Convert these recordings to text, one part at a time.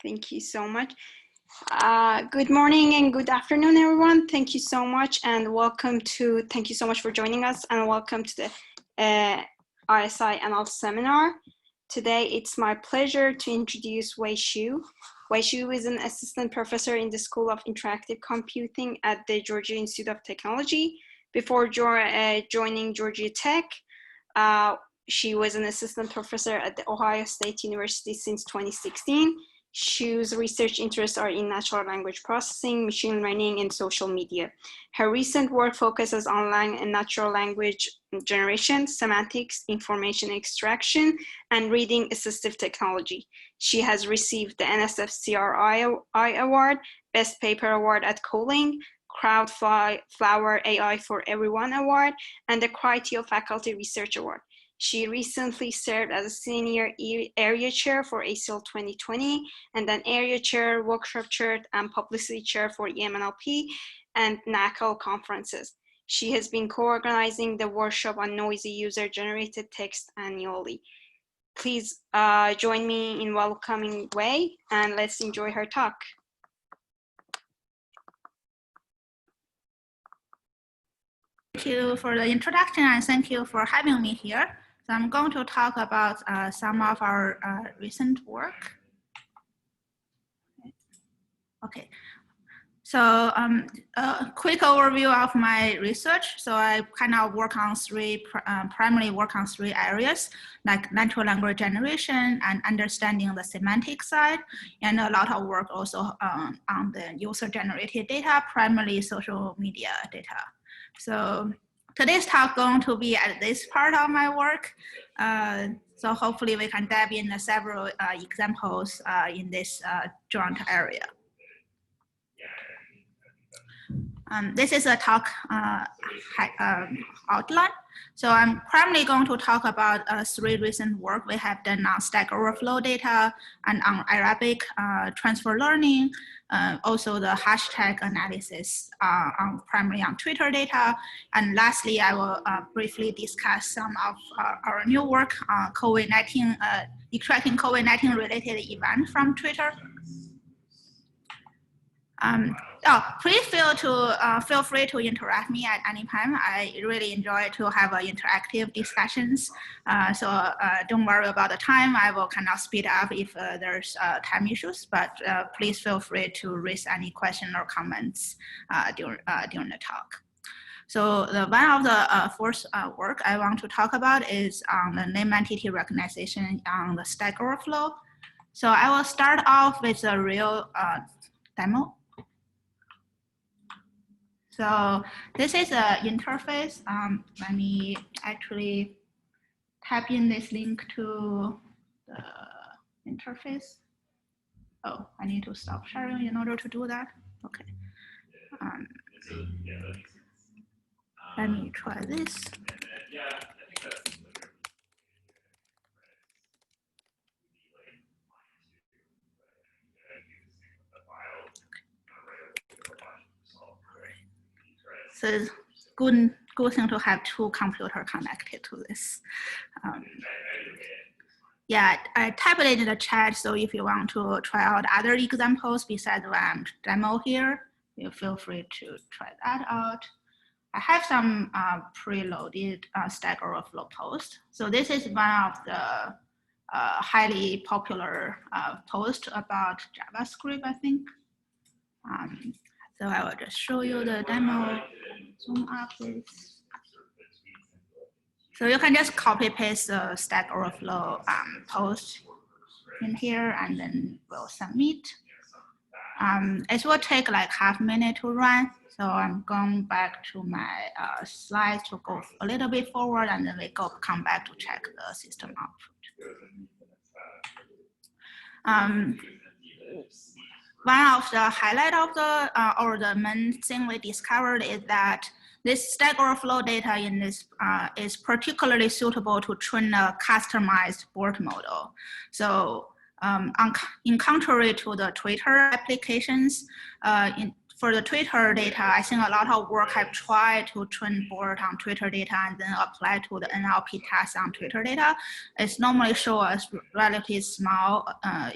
Thank you so much. Good morning and good afternoon, everyone. Thank you so much and thank you so much for joining us and welcome to the RSI Annual Seminar. Today, it's my pleasure to introduce Wei Xu. Wei Xu is an assistant professor in the School of Interactive Computing at the Georgia Institute of Technology. Before joining Georgia Tech, she was an assistant professor at the Ohio State University since 2016. Xu's research interests are in natural language processing, machine learning, and social media. Her recent work focuses on and natural language generation, semantics, information extraction, and reading assistive technology. She has received the NSF CRI Award, Best Paper Award at Coling, Crowdflower AI for Everyone Award, and the Criteria Faculty Research Award. She recently served as a senior area chair for ACL 2020 and an area chair, workshop chair, and publicity chair for EMNLP and NACL conferences. She has been co-organizing the workshop on noisy user-generated text annually. Please join me in welcoming Wei, and let's enjoy her talk. Thank you for the introduction and thank you for having me here. So I'm going to talk about some of our recent work. Okay, so a quick overview of my research. So I kind of work on primarily work on three areas, like natural language generation and understanding the semantic side, and a lot of work also on the user-generated data, primarily social media data. So today's talk going to be at this part of my work. So hopefully we can dive in several examples in this joint area. This is a talk outline. So I'm primarily going to talk about three recent work we have done on Stack Overflow data and on Arabic transfer learning, also the hashtag analysis primarily on Twitter data. And lastly, I will briefly discuss some of our new work on COVID-19, extracting COVID-19 related events from Twitter. Please feel free to interrupt me at any time. I really enjoy to have interactive discussions. So don't worry about the time. I will kind of speed up if there's time issues, but please feel free to raise any question or comments during the talk. So one of the first work I want to talk about is on the name entity recognition on the Stack Overflow. So I will start off with a real demo. So this is an interface. Let me actually type in this link to the interface. Oh, I need to stop sharing in order to do that. Okay. Let me try this. So it's good thing to have two computers connected to this. Yeah, I typed it in the chat. So if you want to try out other examples besides the demo here, you feel free to try that out. I have some preloaded Stack Overflow posts. So this is one of the highly popular posts about JavaScript, I think. So I will just show you the demo. Zoom up this. So you can just copy paste the Stack Overflow post in here and then we'll submit. It will take like half a minute to run. So I'm going back to my slides to go a little bit forward and then we come back to check the system output. One of the highlight of the main thing we discovered is that this Stack Overflow data in this is particularly suitable to train a customized BERT model. So in contrary to the Twitter applications, for the Twitter data, I think a lot of work have tried to train BERT on Twitter data and then apply to the NLP task on Twitter data. It's normally show us relatively small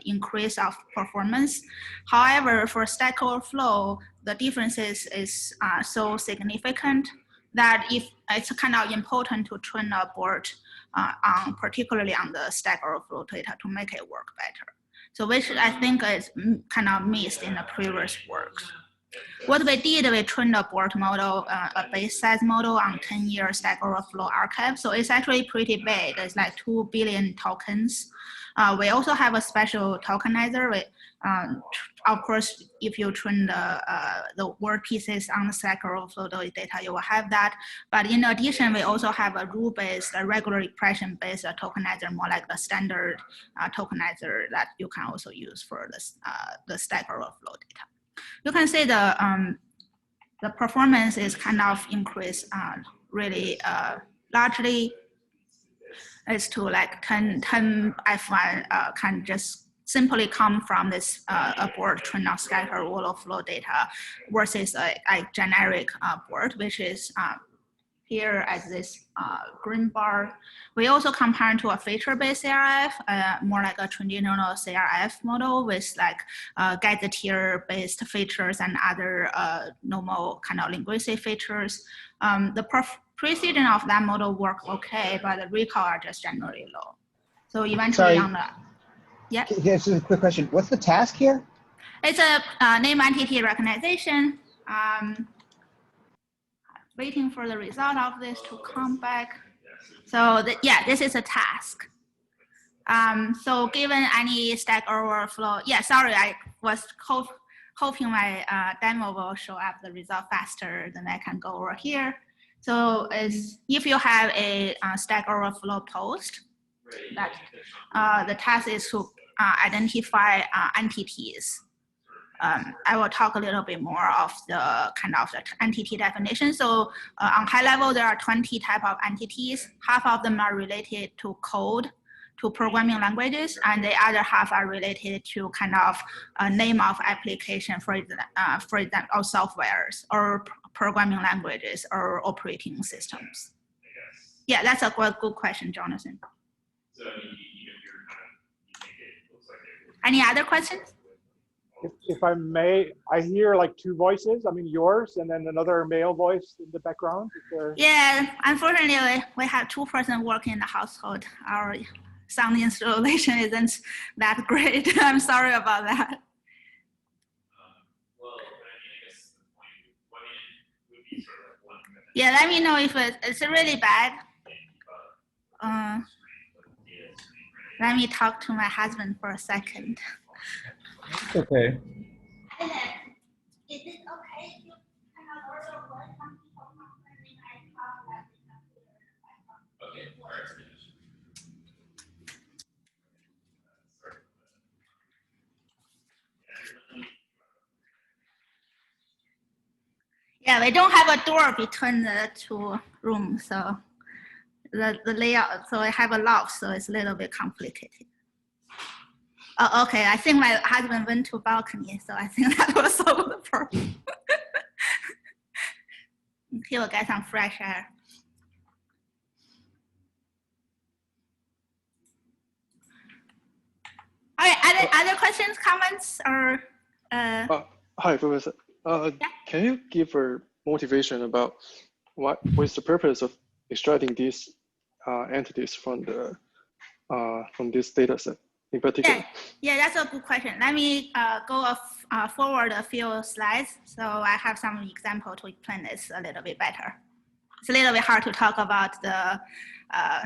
increase of performance. However, for Stack Overflow, the differences is so significant that if it's kind of important to train a BERT particularly on the Stack Overflow data to make it work better. So which I think is kind of missed in the previous work. What we did, we trained a BERT model, a base size model on 10-year Stack Overflow archive. So it's actually pretty big. It's like 2 billion tokens. We also have a special tokenizer. Of course, if you train the word pieces on the Stack Overflow data, you will have that. But in addition, we also have a rule-based, a regular expression-based tokenizer, more like the standard tokenizer that you can also use for the Stack Overflow data. You can see the performance is kind of increased really largely. Is to like 10 F1 can just simply come from this BERT trained on scatter overflow data versus a generic BERT, which is here as this green bar. We also compare to a feature-based CRF, more like a traditional CRF model with like gazetteer-based features and other normal kind of linguistic features. The precision of that model work okay, but the recall are just generally low. So eventually on the, yeah. Here's a quick question. What's the task here? It's a name entity recognition. Waiting for the result of this to come back. So yeah, this is a task. So given any Stack Overflow, yeah, sorry, I was hoping my demo will show up the result faster, then I can go over here. So if you have a Stack Overflow post, that the task is to identify entities. I will talk a little bit more of the kind of the entity definition. So on high level, there are 20 type of entities. Half of them are related to code, to programming languages, and the other half are related to kind of a name of application, for example, or softwares, or programming languages, or operating systems. Yeah, that's a good question, Jonathan. Any other questions? If I may, I hear like two voices. I mean, yours and then another male voice in the background. Yeah, unfortunately, we have two persons working in the household. Our sound installation isn't that great. I'm sorry about that. Yeah, let me know if it's really bad. Let me talk to my husband for a second. Okay. Is it okay if you kind of order what some people complaining I talk about the computer? Okay, all right. Yeah, we don't have a door between the two rooms, so the layout, so I have a loft, so it's a little bit complicated. Oh, okay, I think my husband went to balcony, so I think that will solve the problem. He will get some fresh air. All right, other questions, comments, or? Hi, Professor. Yeah? Can you give a motivation about what is the purpose of extracting these entities from this data set in particular? Yeah, that's a good question. Let me go forward a few slides. So I have some example to explain this a little bit better. It's a little bit hard to talk about the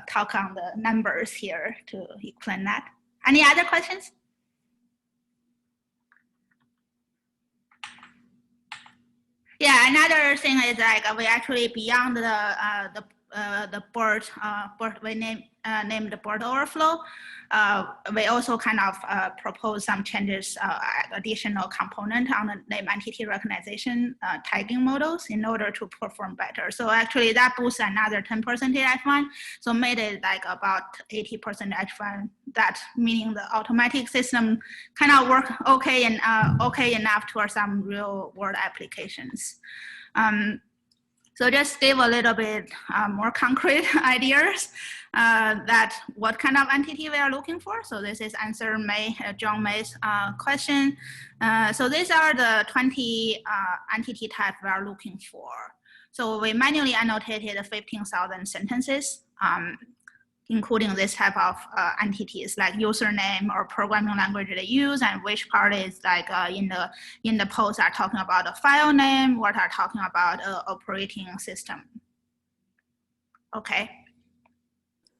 talk on the numbers here to explain that. Any other questions? Yeah, another thing is like we actually beyond the BERT, we named Board Overflow. We also kind of propose some changes, additional component on the name entity recognition tagging models in order to perform better. So actually that boosts another 10% H1, so made it like about 80% H1. That meaning the automatic system kind of work okay and okay enough for some real world applications. So just give a little bit more concrete ideas that what kind of entity we are looking for. So this is answer John May's question. So these are the 20 entity types we are looking for. So we manually annotated 15,000 sentences, including this type of entities like username or programming language they use, and which part is like in the post are talking about a file name, what are talking about operating system. Okay.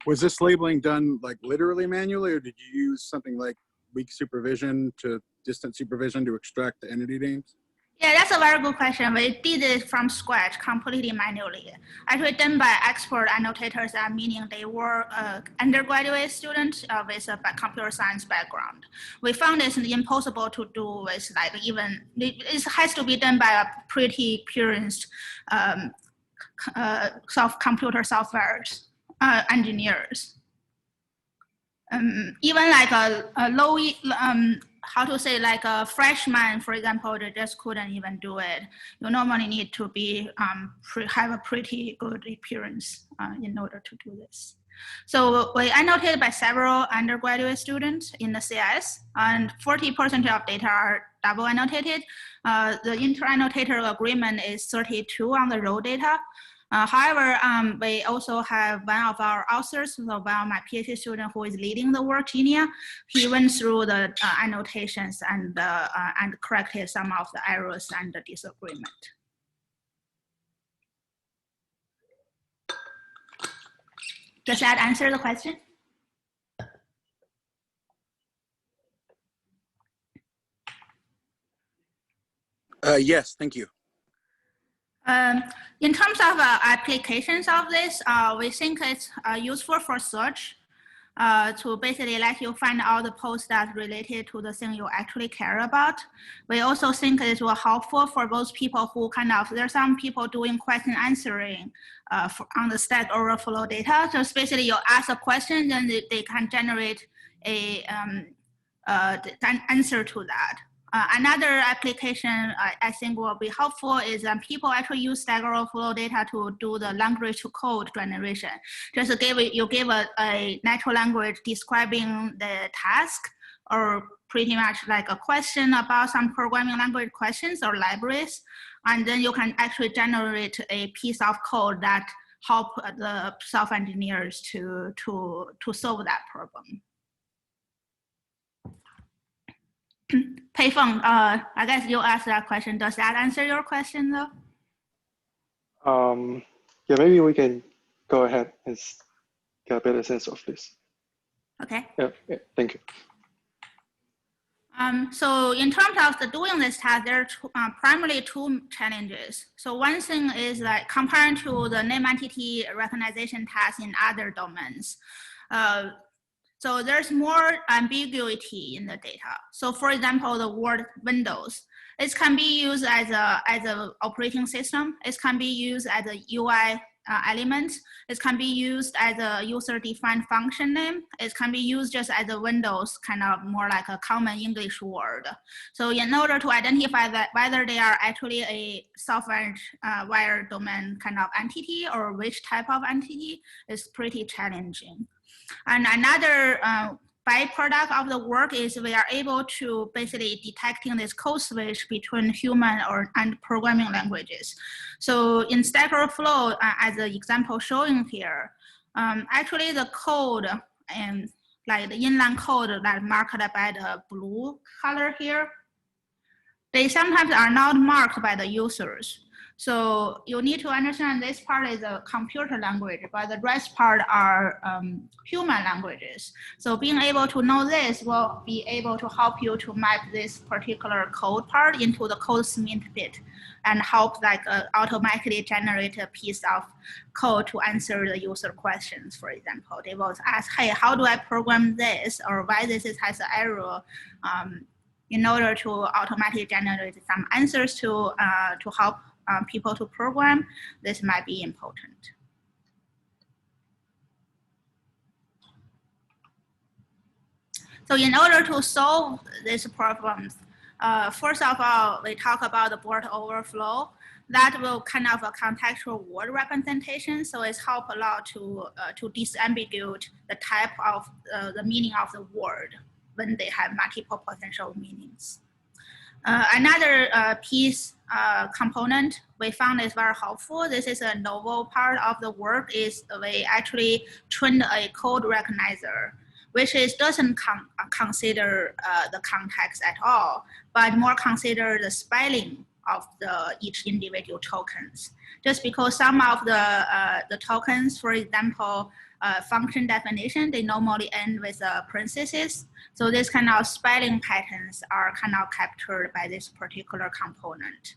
Was this labeling done like literally manually, or did you use something like weak supervision to distant supervision to extract the entity names? Yeah, that's a very good question. We did it from scratch, completely manually. Actually done by expert annotators, meaning they were undergraduate students with a computer science background. We found it's impossible to do with like even, it has to be done by a pretty experienced computer software engineers. Even like a low, how to say, like a freshman, for example, they just couldn't even do it. You normally need to be have a pretty good experience in order to do this. So we annotated by several undergraduate students in the CS, and 40% of data are double annotated. The inter-annotator agreement is 32 on the raw data. However, we also have one of our authors, so one of my PhD student who is leading the work, Genia. He went through the annotations and corrected some of the errors and the disagreement. Does that answer the question? Yes, thank you. In terms of applications of this, we think it's useful for search to basically let you find all the posts that related to the thing you actually care about. We also think it will helpful for those people who kind of, there's some people doing question answering on the Stack Overflow data. So basically you ask a question, then they can generate a an answer to that. Another application I think will be helpful is people actually use Stack Overflow data to do the language to code generation. Just you give a natural language describing the task, or pretty much like a question about some programming language questions or libraries, and then you can actually generate a piece of code that help the software engineers to solve that problem. Peifeng, I guess you asked that question. Does that answer your question though? Yeah, maybe we can go ahead and get a better sense of this. Okay. Yeah, thank you. So in terms of doing this task, there are primarily two challenges. So one thing is like comparing to the name entity recognition task in other domains. So there's more ambiguity in the data. So for example, the word Windows, it can be used as a operating system. It can be used as a UI element. It can be used as a user-defined function name. It can be used just as a Windows, kind of more like a common English word. So in order to identify that whether they are actually a software wire domain kind of entity or which type of entity is pretty challenging. And another byproduct of the work is we are able to basically detecting this code switch between human and programming languages. So in Stack Overflow, as the example showing here, actually the code and like the inline code that marked by the blue color here, they sometimes are not marked by the users. So you need to understand this part is a computer language, but the rest part are human languages. So being able to know this will be able to help you to map this particular code part into the code snippet and help like automatically generate a piece of code to answer the user questions. For example, they will ask, hey, how do I program this, or why this has an error, in order to automatically generate some answers to help people to program. This might be important. So in order to solve these problems, first of all, we talk about the board overflow. That will kind of a contextual word representation. So it's help a lot to disambiguate the type of the meaning of the word when they have multiple potential meanings. Another piece component we found is very helpful. This is a novel part of the work is we actually trained a code recognizer, which doesn't consider the context at all, but more consider the spelling of each individual tokens. Just because some of the tokens, for example, function definition, they normally end with parentheses. So this kind of spelling patterns are kind of captured by this particular component.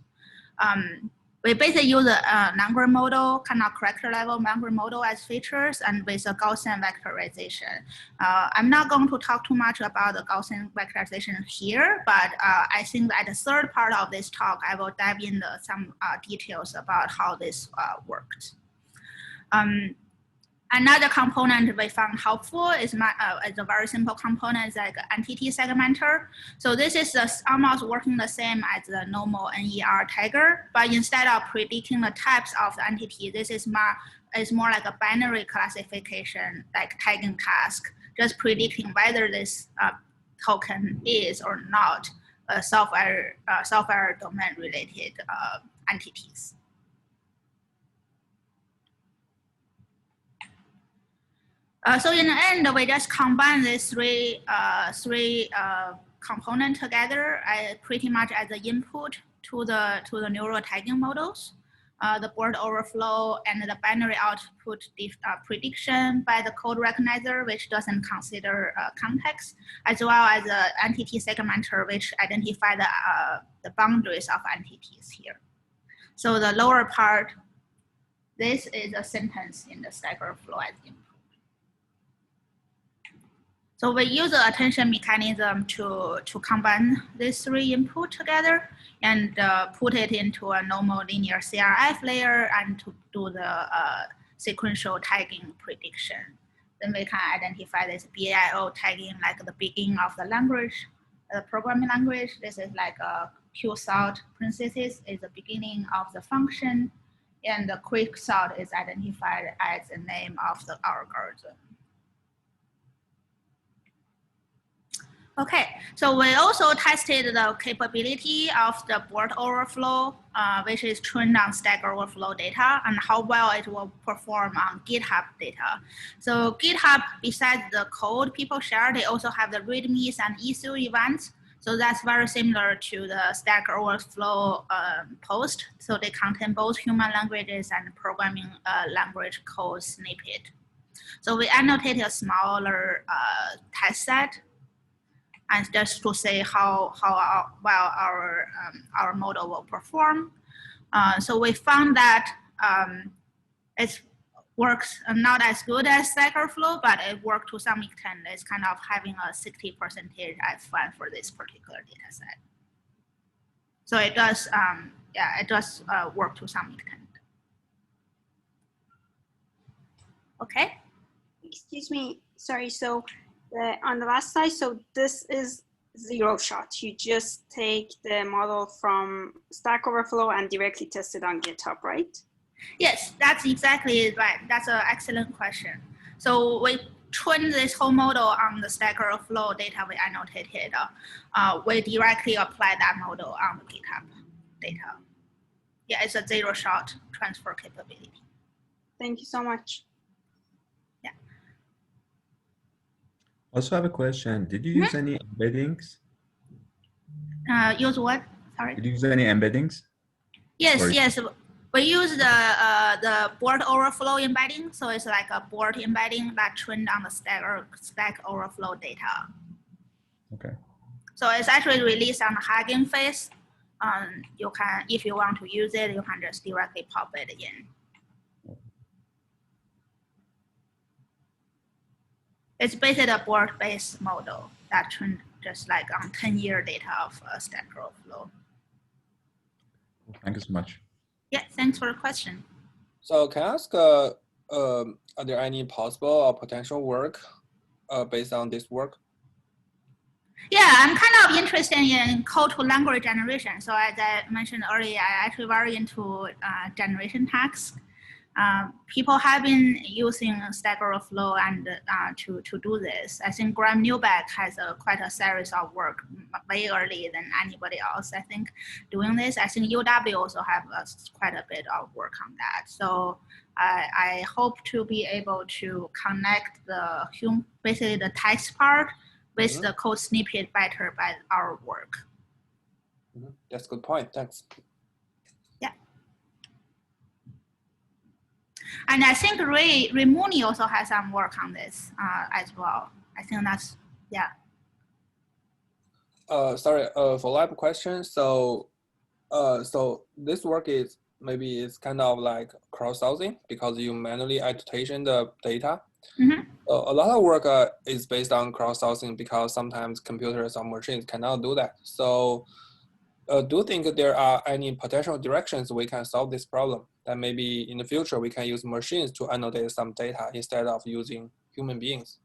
We basically use a language model, kind of character level language model as features, and with a Gaussian vectorization. I'm not going to talk too much about the Gaussian vectorization here, but I think that the third part of this talk, I will dive into some details about how this works. Another component we found helpful is a very simple component, is like an entity segmenter. So this is almost working the same as the normal NER tagger, but instead of predicting the types of the entity, this is more like a binary classification, like tagging task, just predicting whether this token is or not software domain related entities. So in the end, we just combine these three components together, pretty much as the input to the neural tagging models, the board overflow and the binary output prediction by the code recognizer, which doesn't consider context, as well as the entity segmenter, which identify the boundaries of entities here. So the lower part, this is a sentence in the Stack Overflow as input. So we use the attention mechanism to combine these three input together and put it into a normal linear CRF layer and to do the sequential tagging prediction. Then we can identify this BAIO tagging, like the beginning of the language, the programming language. This is like a Q salt parenthesis is the beginning of the function, and the quick salt is identified as the name of the algorithm. Okay, so we also tested the capability of the board overflow, which is trained on Stack Overflow data, and how well it will perform on GitHub data. So GitHub, besides the code people share, they also have the READMEs and issue events. So that's very similar to the Stack Overflow post. So they contain both human languages and programming language code snippet. So we annotated a smaller test set, and just to say how well our model will perform. So we found that it works not as good as Stack Overflow, but it worked to some extent. It's kind of having a 60% F1 for this particular data set. So it does, yeah, it does work to some extent. Okay. Excuse me, sorry, so on the last slide, so this is zero shot. You just take the model from Stack Overflow and directly test it on GitHub, right? Yes, that's exactly right. That's an excellent question. So we trained this whole model on the Stack Overflow data we annotated. We directly apply that model on the GitHub data. Yeah, it's a zero shot transfer capability. Thank you so much. Also have a question. Did you use any embeddings? Use what? Sorry. Did you use any embeddings? Yes, yes. We use the board overflow embedding. So it's like a board embedding that trained on the Stack Overflow data. Okay. So it's actually released on the Hugging Face. You can, if you want to use it, you can just directly pop it in. It's basically a board-based model that trained just like on 10-year data of Stack Overflow. Thank you so much. Yeah, thanks for the question. So can I ask, are there any possible or potential work based on this work? Yeah, I'm kind of interested in code to language generation. So as I mentioned earlier, I actually very into generation tasks. People have been using Stack Overflow and to do this. I think Graham Newbeck has quite a series of work way early than anybody else, I think, doing this. I think UW also have quite a bit of work on that. So I hope to be able to connect the basically the text part with the code snippet better by our work. That's a good point. Thanks. And I think Ray Mooney also has some work on this as well. I think that's, yeah. Sorry, follow-up question. So, so this work is maybe it's kind of like cross-sourcing because you manually annotation the data. A lot of work is based on cross-sourcing because sometimes computers or machines cannot do that. So do you think there are any potential directions we can solve this problem? That maybe in the future we can use machines to annotate some data instead of using human beings,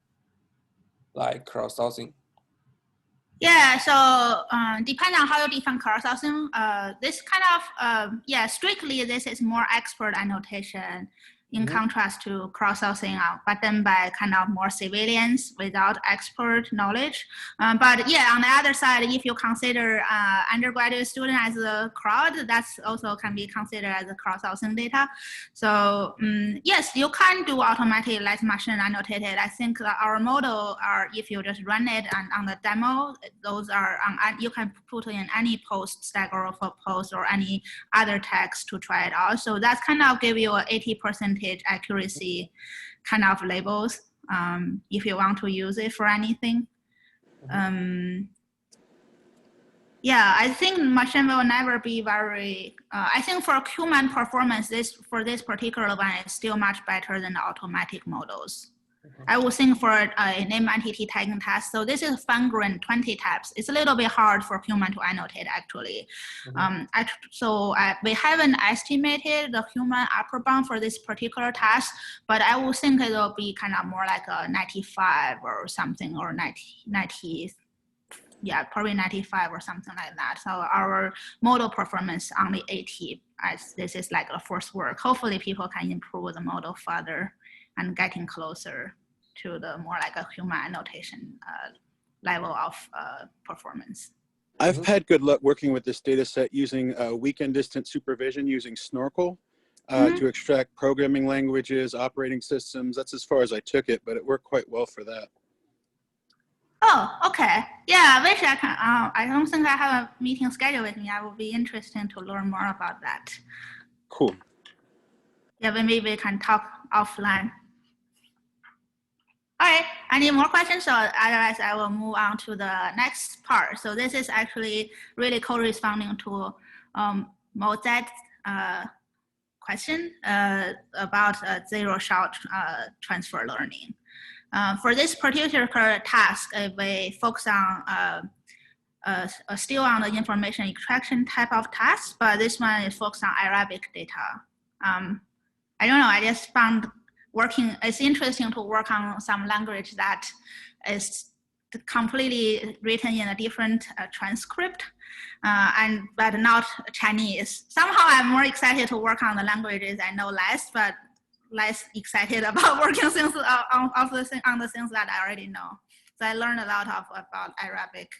like cross-sourcing? Yeah, so depending on how you define cross-sourcing, this kind of, yeah, strictly this is more expert annotation in contrast to cross-sourcing, but done by kind of more civilians without expert knowledge. But yeah, on the other side, if you consider undergraduate student as a crowd, that's also can be considered as a cross-sourcing data. So yes, you can do automatic like machine annotated. I think our model are, if you just run it on the demo, those are on, you can put in any post, Stack Overflow post or any other text to try it out. So that's kind of give you a 80% accuracy kind of labels if you want to use it for anything. Yeah, I think machine will never be very, I think for human performance, for this particular one is still much better than the automatic models. I would think for a name entity tagging task, so this is fine-grained 20 types. It's a little bit hard for human to annotate actually. So we haven't estimated the human upper bound for this particular task, but I would think it will be kind of more like a 95 or something, or 90, yeah, probably 95 or something like that. So our model performance only 80, as this is like a first work. Hopefully people can improve the model further and getting closer to the more like a human annotation level of performance. I've had good luck working with this data set using weekend distance supervision using Snorkel to extract programming languages, operating systems. That's as far as I took it, but it worked quite well for that. Oh, okay. Yeah, I wish I can. I don't think I have a meeting scheduled with me. I would be interested to learn more about that. Cool. Yeah, maybe we can talk offline. All right, any more questions? Or otherwise, I will move on to the next part. So this is actually really corresponding to Mozet's question about zero-shot transfer learning. For this particular task, we focus on still on the information extraction type of task, but this one is focused on Arabic data. I don't know, I just found it's interesting to work on some language that is completely written in a different transcript, but not Chinese. Somehow I'm more excited to work on the languages I know less, but less excited about working things on the things that I already know. So I learned a lot about Arabic.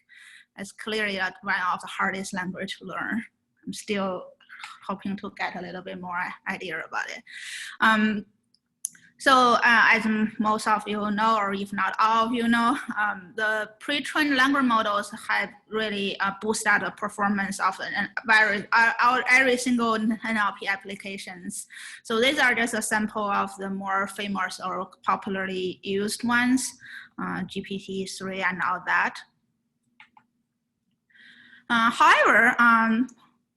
It's clearly one of the hardest language to learn. I'm still hoping to get a little bit more idea about it. So as most of you know, or if not all of you know, the pre-trained language models have really boosted the performance of every single NLP applications. So these are just a sample of the more famous or popularly used ones, GPT-3 and all that. However,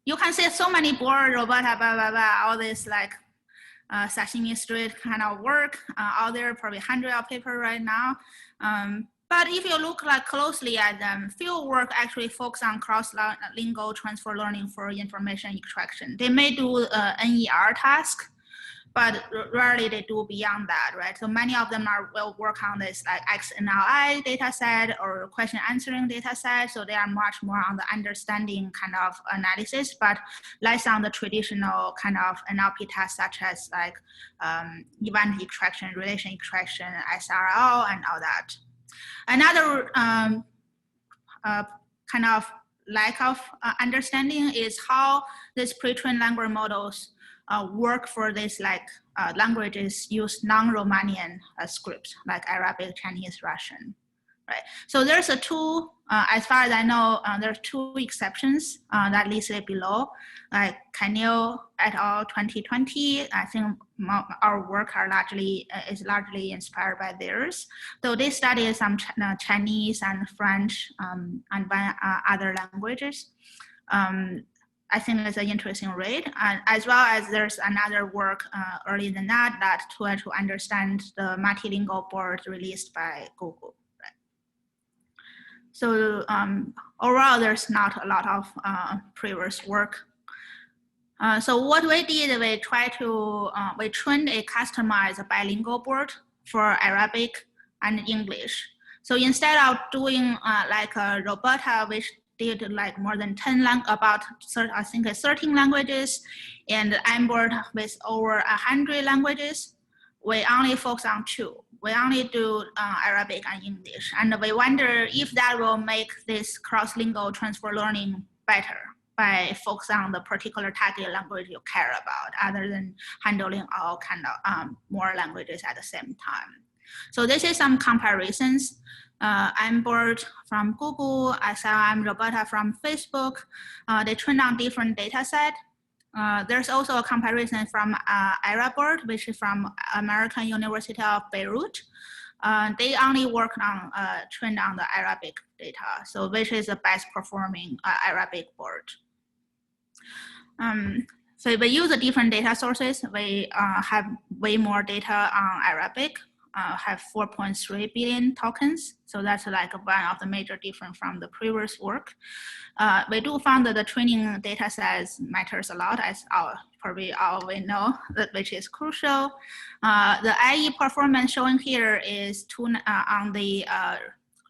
you can see so many board, robot, blah, blah, blah, all this like sashimi street kind of work out there, probably 100 of paper right now. But if you look like closely at them, field work actually focus on cross-lingual transfer learning for information extraction. They may do NER task, but rarely they do beyond that, right? So many of them will work on this like XNLI data set or question answering data set. So they are much more on the understanding kind of analysis, but less on the traditional kind of NLP tasks such as like event extraction, relation extraction, SRL, and all that. Another kind of lack of understanding is how these pre-trained language models work for this like languages use non-Romanian scripts like Arabic, Chinese, Russian, right? So there's a two, as far as I know, there's two exceptions that listed below, like Canil et al. 2020. I think our work is largely inspired by theirs. Though they studied some Chinese and French and other languages. I think it's an interesting read, as well as there's another work earlier than that tried to understand the multilingual board released by Google. Right? So overall, there's not a lot of previous work. So what we did, we trained a customized bilingual board for Arabic and English. So instead of doing like a Robota, which did like more than 10 about I think 13 languages, and I'm board with over 100 languages, we only focus on 2. We only do Arabic and English, and we wonder if that will make this cross-lingual transfer learning better by focusing on the particular target language you care about, other than handling all kind of more languages at the same time. So this is some comparisons. I'm board from Google, I'm Robota from Facebook. They trained on different data set. There's also a comparison from IRABoard, which is from American University of Beirut. They only work on trained on the Arabic data, so which is the best performing Arabic board. So we use the different data sources. We have way more data on Arabic. Have 4.3 billion tokens. So that's like one of the major difference from the previous work. We do find that the training data sets matters a lot, as probably all we know, which is crucial. The IE performance shown here is on the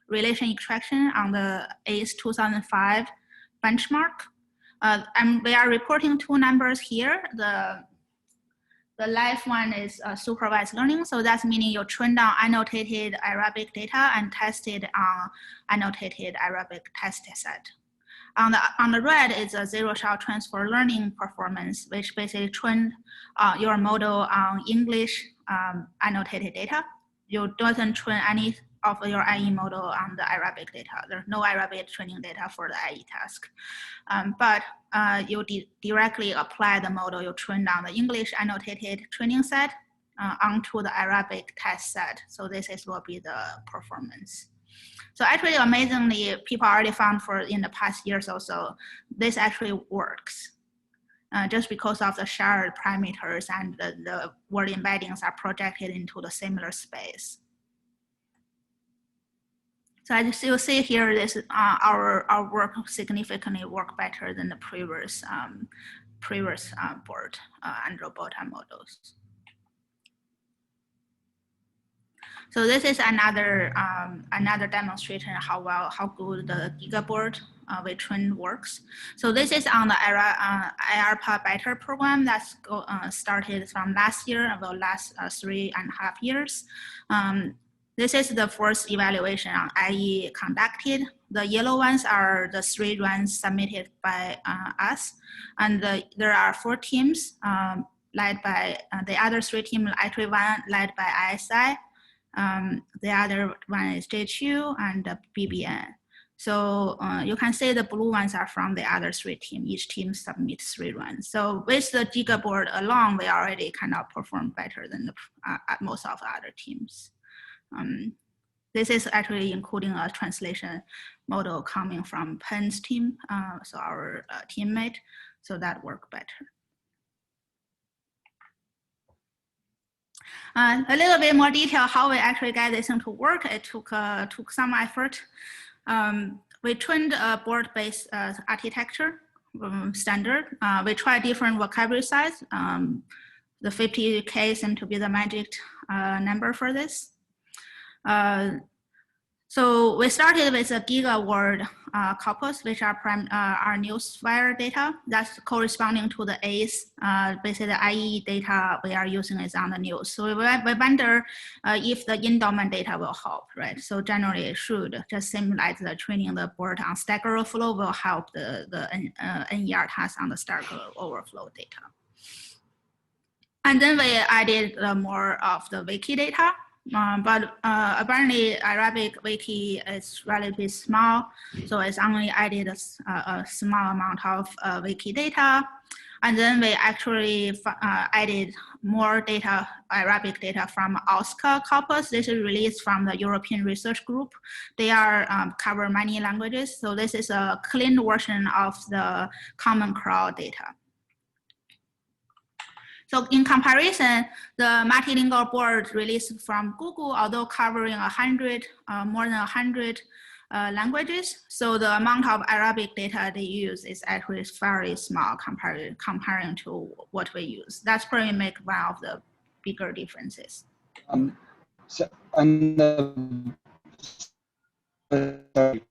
relation extraction on the ACE 2005 benchmark. And we are reporting 2 numbers here. The live one is supervised learning. So that's meaning you trained on annotated Arabic data and tested on annotated Arabic test set. On the red is a zero-shot transfer learning performance, which basically train your model on English annotated data. You don't train any of your IE model on the Arabic data. There's no Arabic training data for the IE task. But you directly apply the model you trained on the English annotated training set onto the Arabic test set. So this will be the performance. So actually, amazingly, people already found in the past years or so, this actually works. Just because of the shared parameters and the word embeddings are projected into the similar space. So as you see here, this our work significantly work better than the previous board and Robota models. So this is another demonstration how good the GigaBoard we trained works. So this is on the IARPA Better program that's started from last year, about last 3.5 years. This is the first evaluation on IE conducted. The yellow ones are the 3 runs submitted by us. And there are 4 teams led by the other 3 teams, actually one led by ISI. The other one is Wei Xu and BBN. So you can see the blue ones are from the other 3 teams. Each team submits 3 runs. So with the Giga board alone, we already kind of perform better than the, most of the other teams. This is actually including a translation model coming from Penn's team, so our teammate, so that worked better. A little bit more detail how we actually get this thing to work. It took some effort. We trained a board-based architecture standard. We tried different vocabulary size. The 50K seemed to be the magic number for this. So we started with a giga word corpus, which are our newswire data. That's corresponding to the A's. Basically, the IE data we are using is on the news. So we wonder if the in-domain data will help, right? So generally it should, just same like the training the board on Stack Overflow will help the NER task on the Stack Overflow data. And then we added more of the wiki data. But apparently Arabic wiki is relatively small, so it's only added a small amount of wiki data. And then we actually added more data, Arabic data from OSCA corpus. This is released from the European Research Group. They are cover many languages, so this is a clean version of the Common Crawl data. So in comparison, the multilingual board released from Google, although covering more than 100 languages, so the amount of Arabic data they use is actually very small comparing to what we use. That's probably make one of the bigger differences. So on the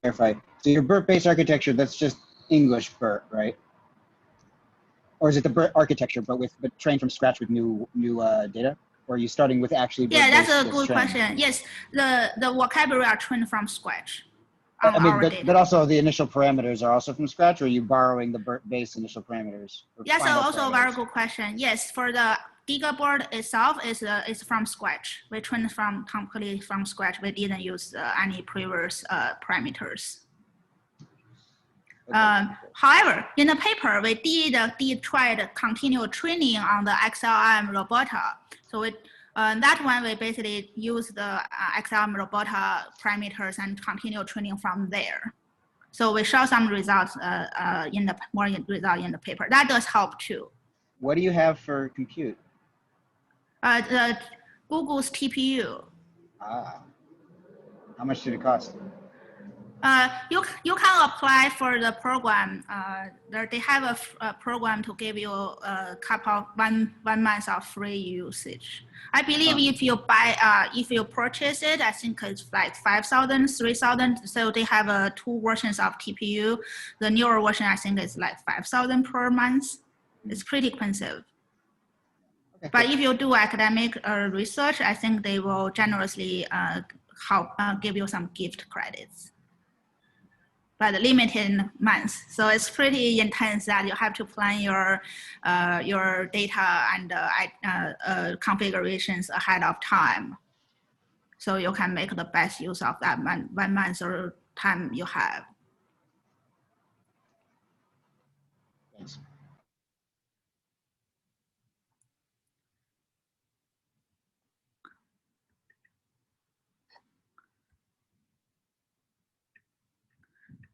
clarify. So your BERT-based architecture, that's just English BERT, right? Or is it the BERT architecture, but trained from scratch with new data? Or are you starting with actually BERT? Yeah, that's a good question. Yes, the vocabulary are trained from scratch. I mean, but also the initial parameters are also from scratch, or are you borrowing the BERT-based initial parameters? Yes, so also a very good question. Yes, for the Giga board itself is from scratch. We trained completely from scratch. We didn't use any previous parameters. However, in the paper, we did try to continue training on the XLM Robota. So that one, we basically use the XLM Robota parameters and continue training from there. So we show some results in the paper. That does help too. What do you have for compute? Google's TPU. Ah, how much did it cost? You can apply for the program. They have a program to give you a couple one month of free usage. I believe if you buy if you purchase it, I think it's like 5,000, 3,000. So they have 2 versions of TPU. The newer version I think is like 5,000 per month. It's pretty expensive. Okay. But if you do academic research, I think they will generously help give you some gift credits. But limited months, so it's pretty intense that you have to plan your data and configurations ahead of time, so you can make the best use of that 1 month or time you have. Thanks.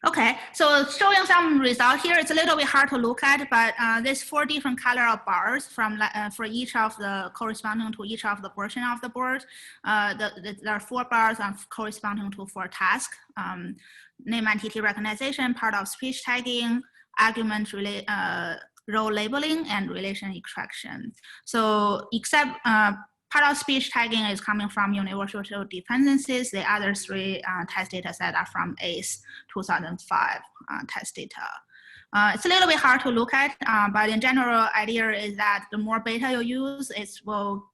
Okay, so showing some result here, it's a little bit hard to look at, but there's 4 different color of bars from for each of the corresponding to each of the portion of the board. There are 4 bars corresponding to 4 tasks: name entity recognition, part of speech tagging, argument role labeling, and relation extraction. So except part of speech tagging is coming from universal dependencies. The other 3 test data sets are from ACE 2005 test data. It's a little bit hard to look at, but in general, idea is that the more data you use, it will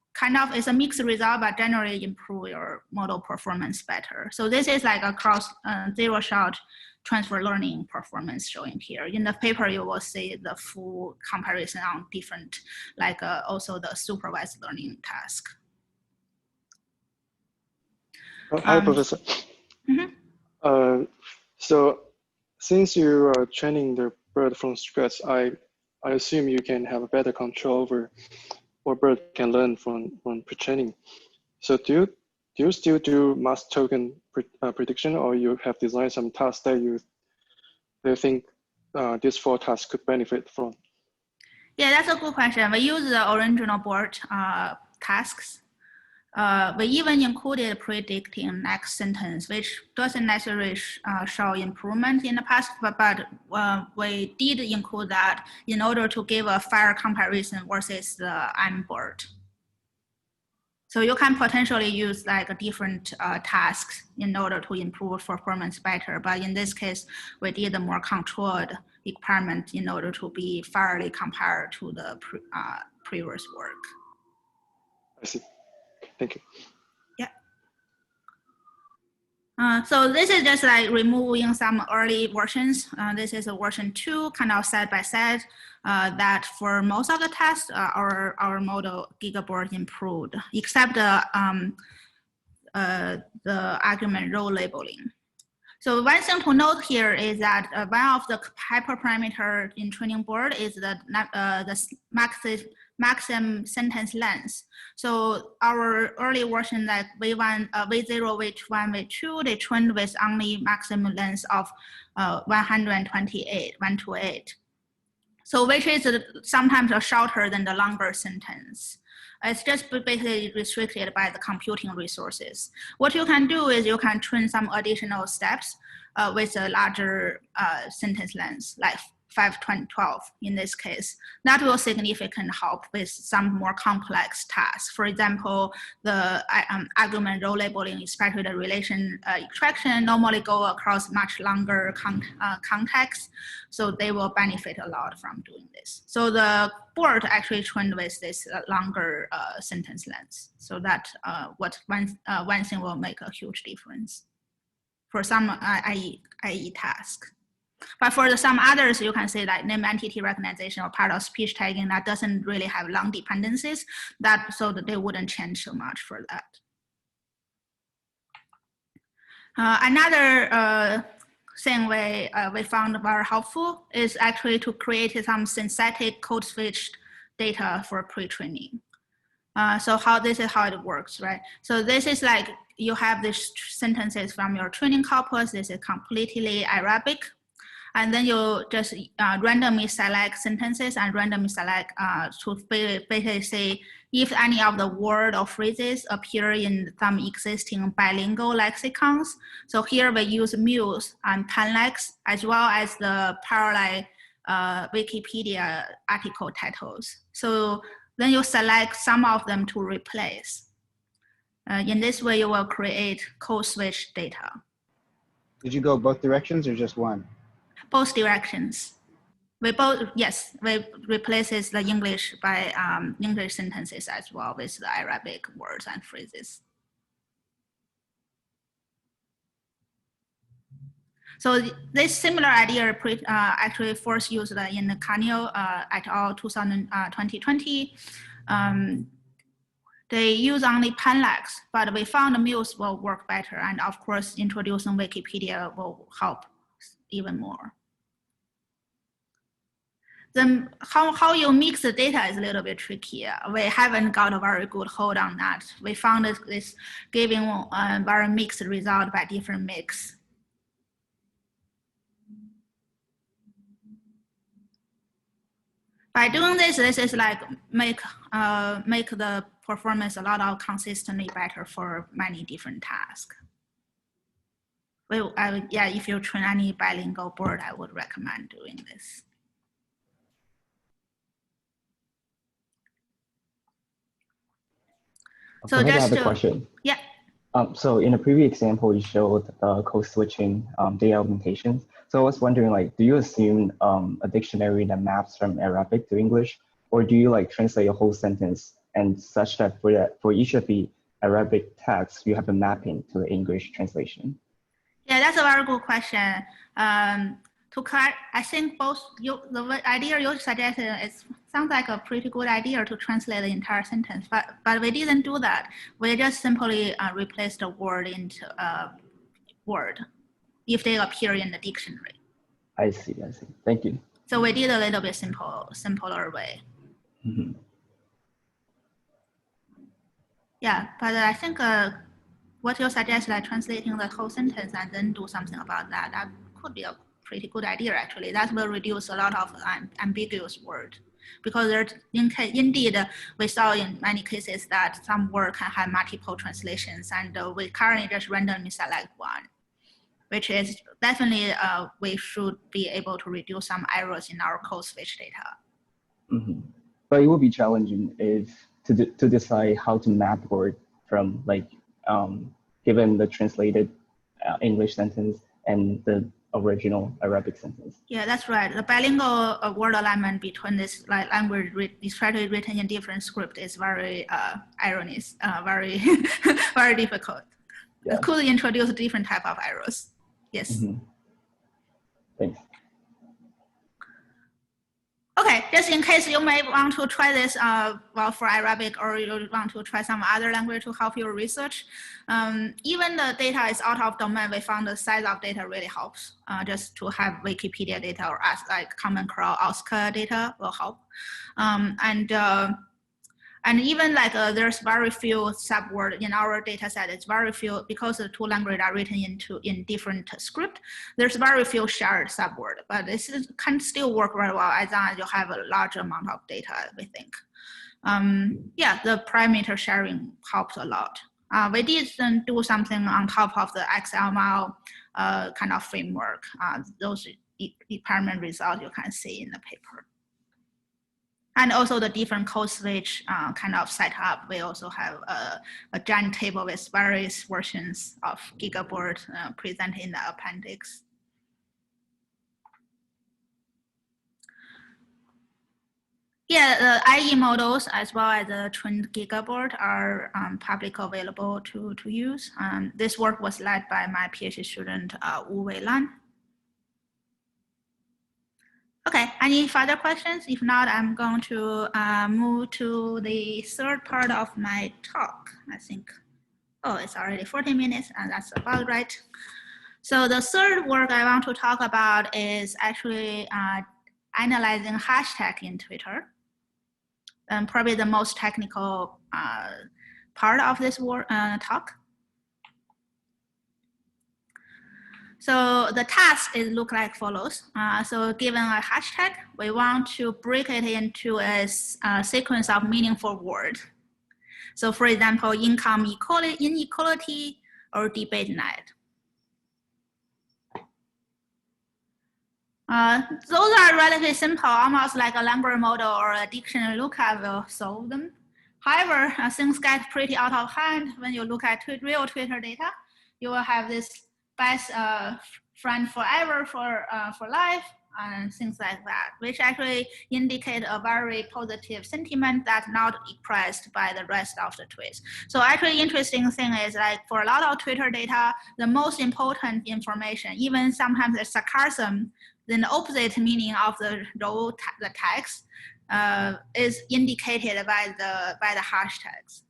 it's a mixed result, but generally improve your model performance better. So this is like a cross zero-shot transfer learning performance showing here. In the paper, you will see the full comparison on different, like also the supervised learning task. Hi, Professor. So since you are training the bird from scratch, I assume you can have a better control over what bird can learn from pre-training. So do you still do mass token prediction, or you have designed some tasks that you think these 4 tasks could benefit from? Yeah, that's a good question. We use the original board tasks. We even included predicting next sentence, which doesn't necessarily show improvement in the past, but we did include that in order to give a fair comparison versus the M board. So you can potentially use like different tasks in order to improve performance better. But in this case, we did a more controlled experiment in order to be fairly compared to the previous work. I see. Thank you. Yeah. So this is just like removing some early versions. This is a version 2, kind of side by side. That for most of the tests, our model GigaBoard improved, except the argument row labeling. So one thing to note here is that one of the hyperparameter in training board is the maximum sentence length. So our early version like V1, V0, V1, V2, they trained with only maximum length of 128. So which is sometimes shorter than the longer sentence. It's just basically restricted by the computing resources. What you can do is you can train some additional steps with a larger sentence length, like 512 in this case. That will significantly help with some more complex tasks. For example, the argument row labeling, especially the relation extraction, normally go across much longer context. So they will benefit a lot from doing this. So the board actually trained with this longer sentence length. So that one thing will make a huge difference for some IE task. But for some others, you can say like name entity recognition or part of speech tagging that doesn't really have long dependencies, so that they wouldn't change so much for that. Another thing we found very helpful is actually to create some synthetic code switched data for pre-training. So this is how it works, right? So this is like you have these sentences from your training corpus. This is completely Arabic. And then you just randomly select sentences and randomly select to basically say if any of the word or phrases appear in some existing bilingual lexicons. So here we use Muse and Panlex as well as the parallel Wikipedia article titles. So then you select some of them to replace. In this way, you will create code switch data. Did you go both directions or just one? Both directions. We replaces the English by English sentences as well with the Arabic words and phrases. So this similar idea actually first used in the Canio et al. 2020. They use only Panlex, but we found Muse will work better. And of course, introducing Wikipedia will help even more. Then how you mix the data is a little bit tricky. We haven't got a very good hold on that. We found this giving a very mixed result by different mix. By doing this is like make the performance a lot of consistently better for many different tasks. Yeah, if you train any bilingual board, I would recommend doing this. So maybe I have a question. Yeah. So in the previous example, you showed code switching data augmentations. So I was wondering, like, do you assume a dictionary that maps from Arabic to English, or do you like translate a whole sentence and such that for each of the Arabic texts, you have a mapping to the English translation? Yeah, that's a very good question. I think the idea you suggested sounds like a pretty good idea to translate the entire sentence, but we didn't do that. We just simply replaced the word into word if they appear in the dictionary. I see. Thank you. So we did a little bit simpler way. Mm-hmm. Yeah, but I think what you suggest, like translating the whole sentence and then do something about that, that could be a pretty good idea actually. That will reduce a lot of ambiguous word, because indeed we saw in many cases that some word can have multiple translations, and we currently just randomly select one, which is definitely we should be able to reduce some errors in our code switch data. Mm-hmm. But it would be challenging if to decide how to map word from like given the translated English sentence and the original Arabic sentence. Yeah, that's right. The bilingual word alignment between this like language strategy written in different script is very erroneous, very very difficult. Yeah. It could introduce different type of errors. Yes. Mm-hmm. Thanks. Okay, just in case you may want to try this well, for Arabic, or you want to try some other language to help your research, even the data is out of domain, we found the size of data really helps. Just to have Wikipedia data or like Common Crawl OSCA data will help. And even like there's very few subword in our data set. It's very few because the two languages are written in different script. There's very few shared subword, but this can still work very well as long as you have a large amount of data, we think. Yeah, the parameter sharing helps a lot. We did do something on top of the XML kind of framework. Those experiment results you can see in the paper. And also the different code switch kind of setup. We also have a giant table with various versions of Gigaboard presented in the appendix. Yeah, the IE models as well as the trained Gigaboard are publicly available to use. This work was led by my PhD student, Wei Xu. Okay, any further questions? If not, I'm going to move to the third part of my talk, I think. Oh, it's already 40 minutes, and that's about right. So the third work I want to talk about is actually analyzing hashtag in Twitter. And probably the most technical part of this talk. So the task is look like follows. So given a hashtag, we want to break it into a sequence of meaningful words. So for example, income inequality or debate night. Those are relatively simple, almost like a language model or a dictionary lookup will solve them. However, things get pretty out of hand when you look at real Twitter data. You will have this best friend forever for life and things like that, which actually indicate a very positive sentiment that's not expressed by the rest of the tweets. So actually interesting thing is like for a lot of Twitter data, the most important information, even sometimes it's sarcasm, then the opposite meaning of the text is indicated by the hashtags.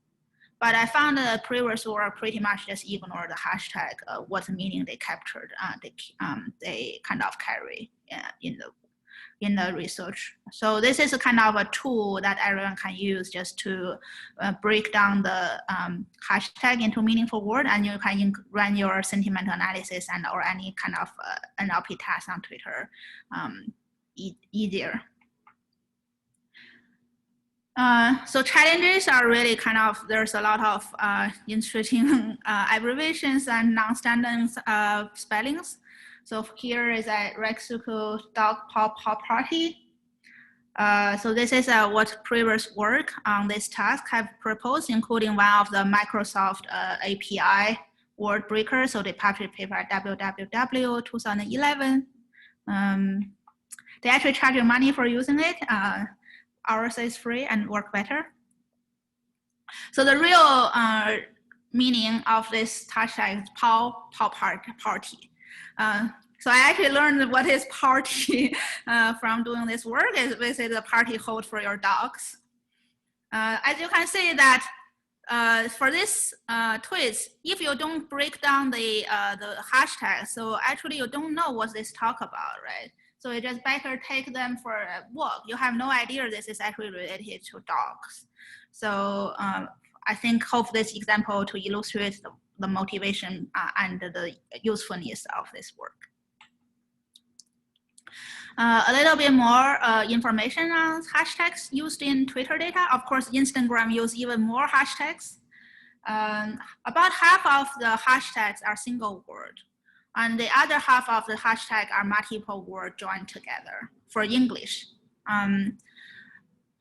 But I found the previous work pretty much just ignore the hashtag, what meaning they captured, they kind of carry in the research. So this is a kind of a tool that everyone can use just to break down the hashtag into meaningful word, and you can run your sentiment analysis and or any kind of NLP task on Twitter easier. So challenges are really kind of, there's a lot of interesting abbreviations and non-standard spellings. So here is a Rexuku dog pop party. So this is what previous work on this task have proposed, including one of the Microsoft API word breaker. So they published paper at WWW 2011. They actually charge you money for using it. Ours is free and work better. So the real meaning of this hashtag is Paul party. So I actually learned what is party from doing this work. Is basically the party hold for your dogs. As you can see that for this twist, if you don't break down the hashtag, so actually you don't know what this talk about, right? So you just better take them for a walk. You have no idea this is actually related to dogs. So I think hope this example to illustrate the motivation and the usefulness of this work. A little bit more information on hashtags used in Twitter data. Of course, Instagram use even more hashtags. About half of the hashtags are single word, and the other half of the hashtag are multiple words joined together for English.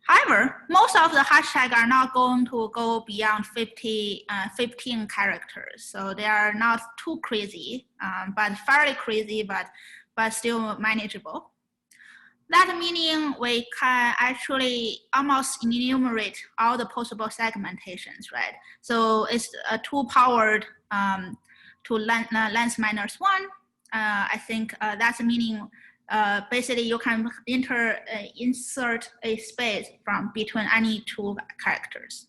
However, most of the hashtags are not going to go beyond 15 characters, so they are not too crazy, but fairly crazy, but still manageable. That meaning we can actually almost enumerate all the possible segmentations, right? So it's a 2-powered to length -1. I think that's meaning basically you can insert a space from between any 2 characters.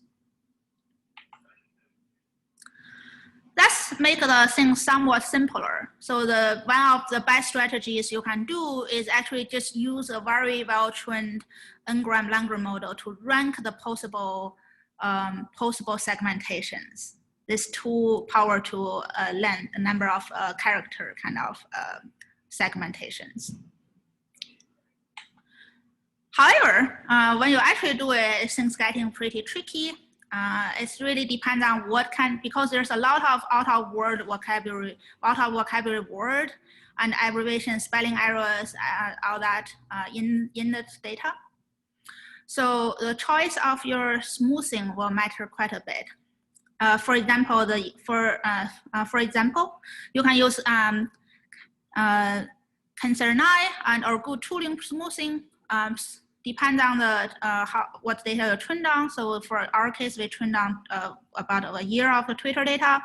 Let's make the thing somewhat simpler. So one of the best strategies you can do is actually just use a very well-trained n-gram language model to rank the possible segmentations. This 2 power to length, a number of character kind of segmentations. However, when you actually do it, things getting pretty tricky. It really depends on what because there's a lot of out-of-word vocabulary, word and abbreviation, spelling errors, all that in the data. So the choice of your smoothing will matter quite a bit. For example, you can use Cancer 9 and or good tooling smoothing. Depends on the what data you trained on. So for our case, we trained on about a year of the Twitter data.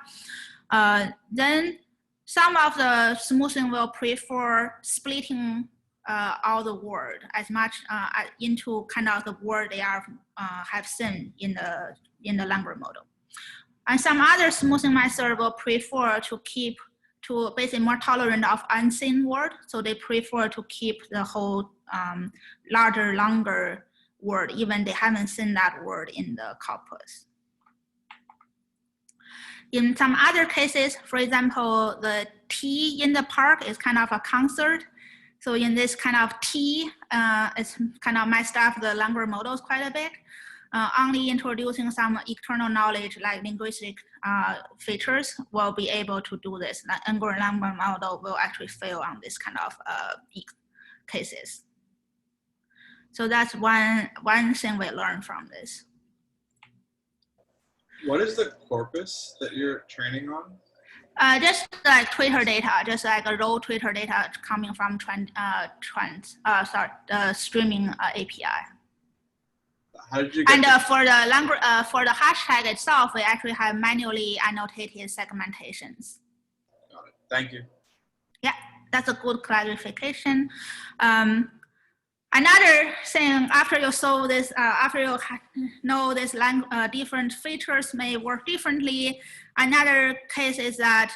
Then some of the smoothing will prefer splitting all the word as much into kind of the word they are have seen in the language model. And some other smoothing method will prefer to keep basically more tolerant of unseen word. So they prefer to keep the whole larger, longer word, even they haven't seen that word in the corpus. In some other cases, for example, the T in the park is kind of a concert. So in this kind of T, it's kind of messed up the language models quite a bit. Only introducing some external knowledge like linguistic features will be able to do this. The n-gram language model will actually fail on this kind of cases. So that's one thing we learned from this. What is the corpus that you're training on? Just like Twitter data, just like a raw Twitter data coming from streaming API. How did you get and for the language, for the hashtag itself, we actually have manually annotated segmentations. Got it. Thank you. Yeah, that's a good clarification. Another thing, after you solve this, after you know this different features may work differently, another case is that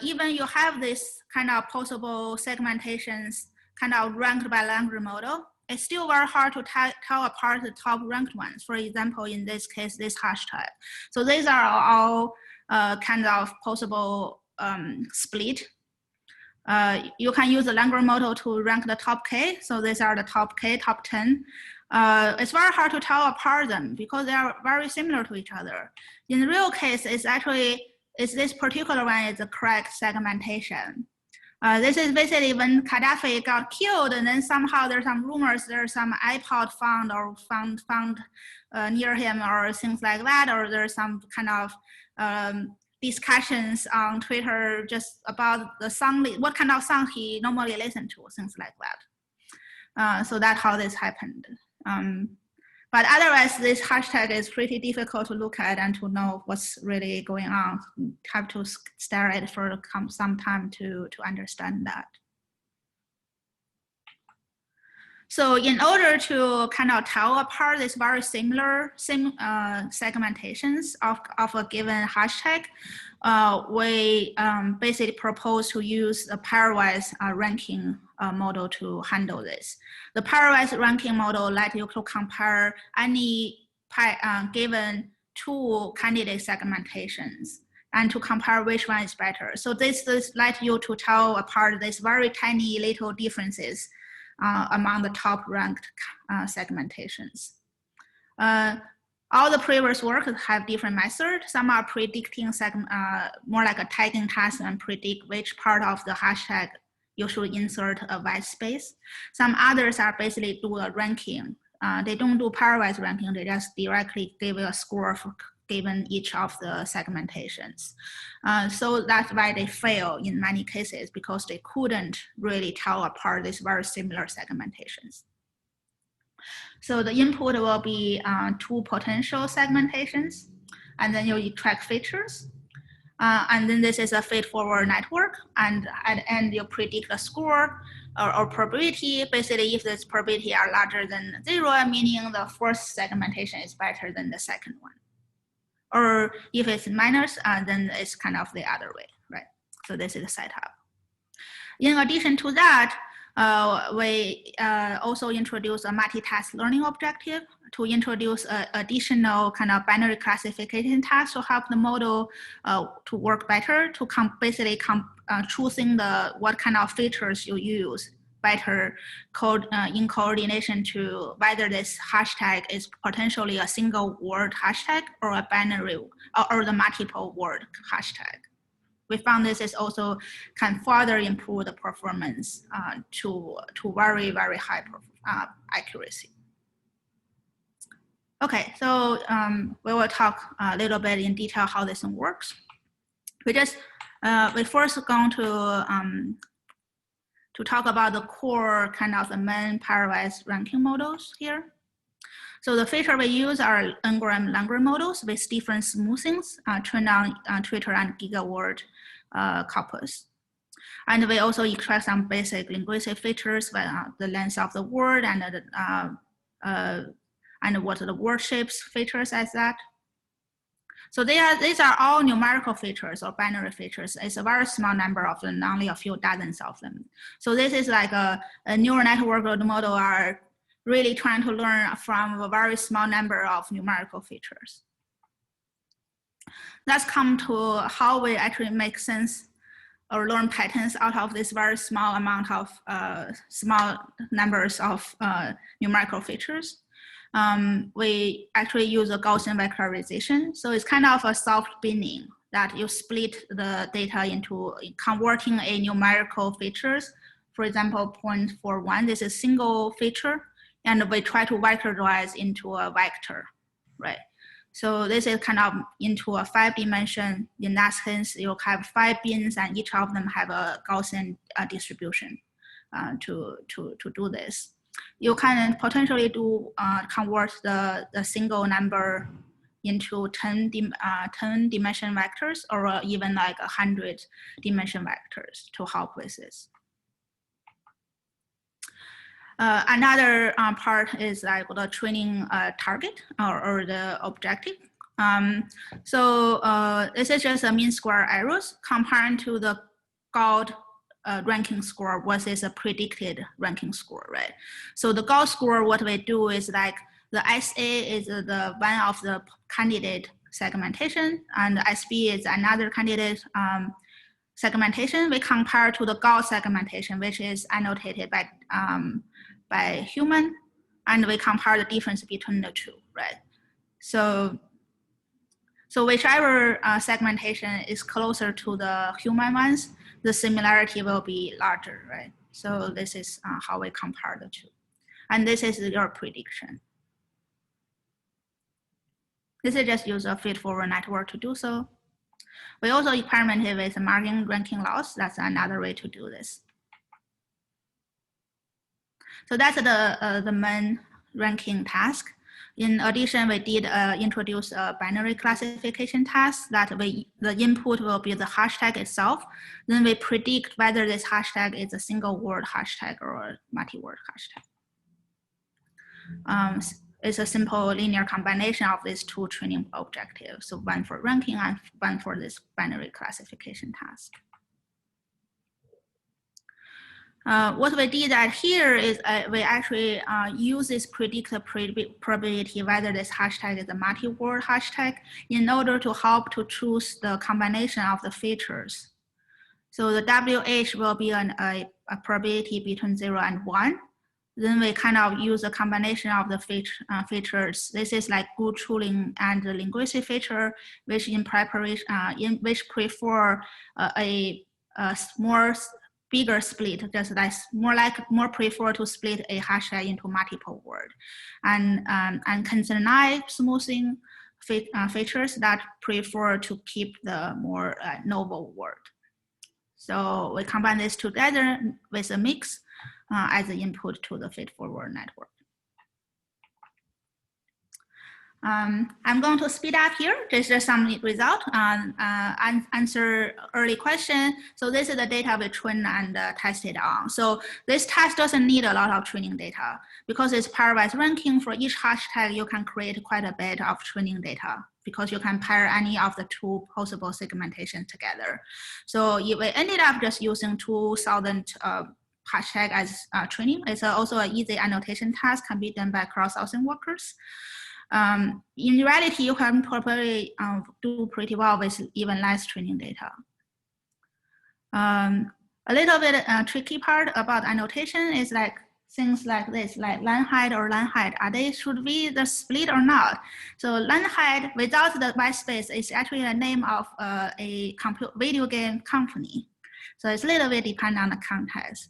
even you have this kind of possible segmentations kind of ranked by language model, it's still very hard to tell apart the top ranked ones. For example, in this case, this hashtag. So these are all kind of possible split. You can use the language model to rank the top K. So these are the top K, top 10. It's very hard to tell apart them because they are very similar to each other. In the real case, it's actually, this particular one is the correct segmentation. This is basically when Gaddafi got killed, and then somehow there's some rumors there's some iPod found or found near him or things like that, or there's some kind of discussions on Twitter just about the song, what kind of song he normally listened to, things like that. So that's how this happened. But otherwise, this hashtag is pretty difficult to look at and to know what's really going on. You have to stare at it for some time to understand that. So in order to kind of tell apart these very similar segmentations of a given hashtag, we basically propose to use a pairwise ranking model to handle this. The pairwise ranking model lets you to compare any given two candidate segmentations and to compare which one is better. So this lets you to tell apart these very tiny little differences among the top ranked segmentations. All the previous work have different methods. Some are predicting more like a tagging task and predict which part of the hashtag you should insert a white space. Some others are basically do a ranking. They don't do pairwise ranking, they just directly give a score for given each of the segmentations. So that's why they fail in many cases, because they couldn't really tell apart these very similar segmentations. So the input will be two potential segmentations, and then you track features. And then this is a feed-forward network, and at the end you predict the score or probability. Basically, if this probability are larger than 0, meaning the first segmentation is better than the second one. Or if it's minus, then it's kind of the other way, right? So this is the setup. In addition to that, we also introduce a multitask learning objective to introduce additional kind of binary classification tasks to help the model to work better, to basically choosing what kind of features you use better in coordination to whether this hashtag is potentially a single word hashtag or a binary or the multiple word hashtag. We found this is also can further improve the performance to very, very high accuracy. Okay, so we will talk a little bit in detail how this one works. We first going to talk about the core kind of the main pairwise ranking models here. So the feature we use are n-gram language models with different smoothings trained on Twitter and GigaWord corpus. And we also extract some basic linguistic features, the length of the word and what the word shapes features as that. So these are all numerical features or binary features. It's a very small number of them, only a few dozens of them. So this is like a neural network model are really trying to learn from a very small number of numerical features. Let's come to how we actually make sense or learn patterns out of this very small amount of small numbers of numerical features. We actually use a Gaussian vectorization. So it's kind of a soft binning that you split the data into converting a numerical features. For example, 0.41, this is a single feature, and we try to vectorize into a vector, right? So this is kind of into a 5-dimension. In that sense, you have 5 bins, and each of them have a Gaussian distribution to do this. You can potentially do convert the single number into 10-dimension vectors, or even like 100-dimension vectors to help with this. Another part is like the training target or the objective. This is just a mean square errors compared to the gold ranking score versus a predicted ranking score, right? So the gold score, what we do is like the SA is the one of the candidate segmentation, and the SB is another candidate segmentation. We compare to the gold segmentation, which is annotated by human, and we compare the difference between the two, right? So whichever segmentation is closer to the human ones, the similarity will be larger, right? So this is how we compare the two. And this is your prediction. This is just use a feed-forward network to do so. We also experimented with margin ranking loss. That's another way to do this. So that's the main ranking task. In addition, we did introduce a binary classification task that the input will be the hashtag itself. Then we predict whether this hashtag is a single word hashtag or a multi-word hashtag. It's a simple linear combination of these two training objectives. So one for ranking and one for this binary classification task. What we did at here is we actually use this predicted probability whether this hashtag is a multi-word hashtag in order to help to choose the combination of the features. So the WH will be a probability between 0 and 1. Then we kind of use a combination of the features. This is like good tooling and the linguistic feature, which in preparation, which prefer a more bigger split, just like more prefer to split a hashtag into multiple word, and consonant smoothing features that prefer to keep the more novel word. So we combine this together with a mix as the input to the feed-forward network. I'm going to speed up here. This is some result and answer early question. So this is the data we trained and tested on. So this test doesn't need a lot of training data because it's pairwise ranking. For each hashtag, you can create quite a bit of training data because you can pair any of the two possible segmentation together. So we ended up just using 2,000 hashtag as training. It's also an easy annotation task, can be done by cross-sourcing workers. In reality, you can probably do pretty well with even less training data. A little bit tricky part about annotation is like things like this, like line height or line height. Are they should be the split or not? So line height without the white space is actually the name of a video game company. So it's a little bit dependent on the context.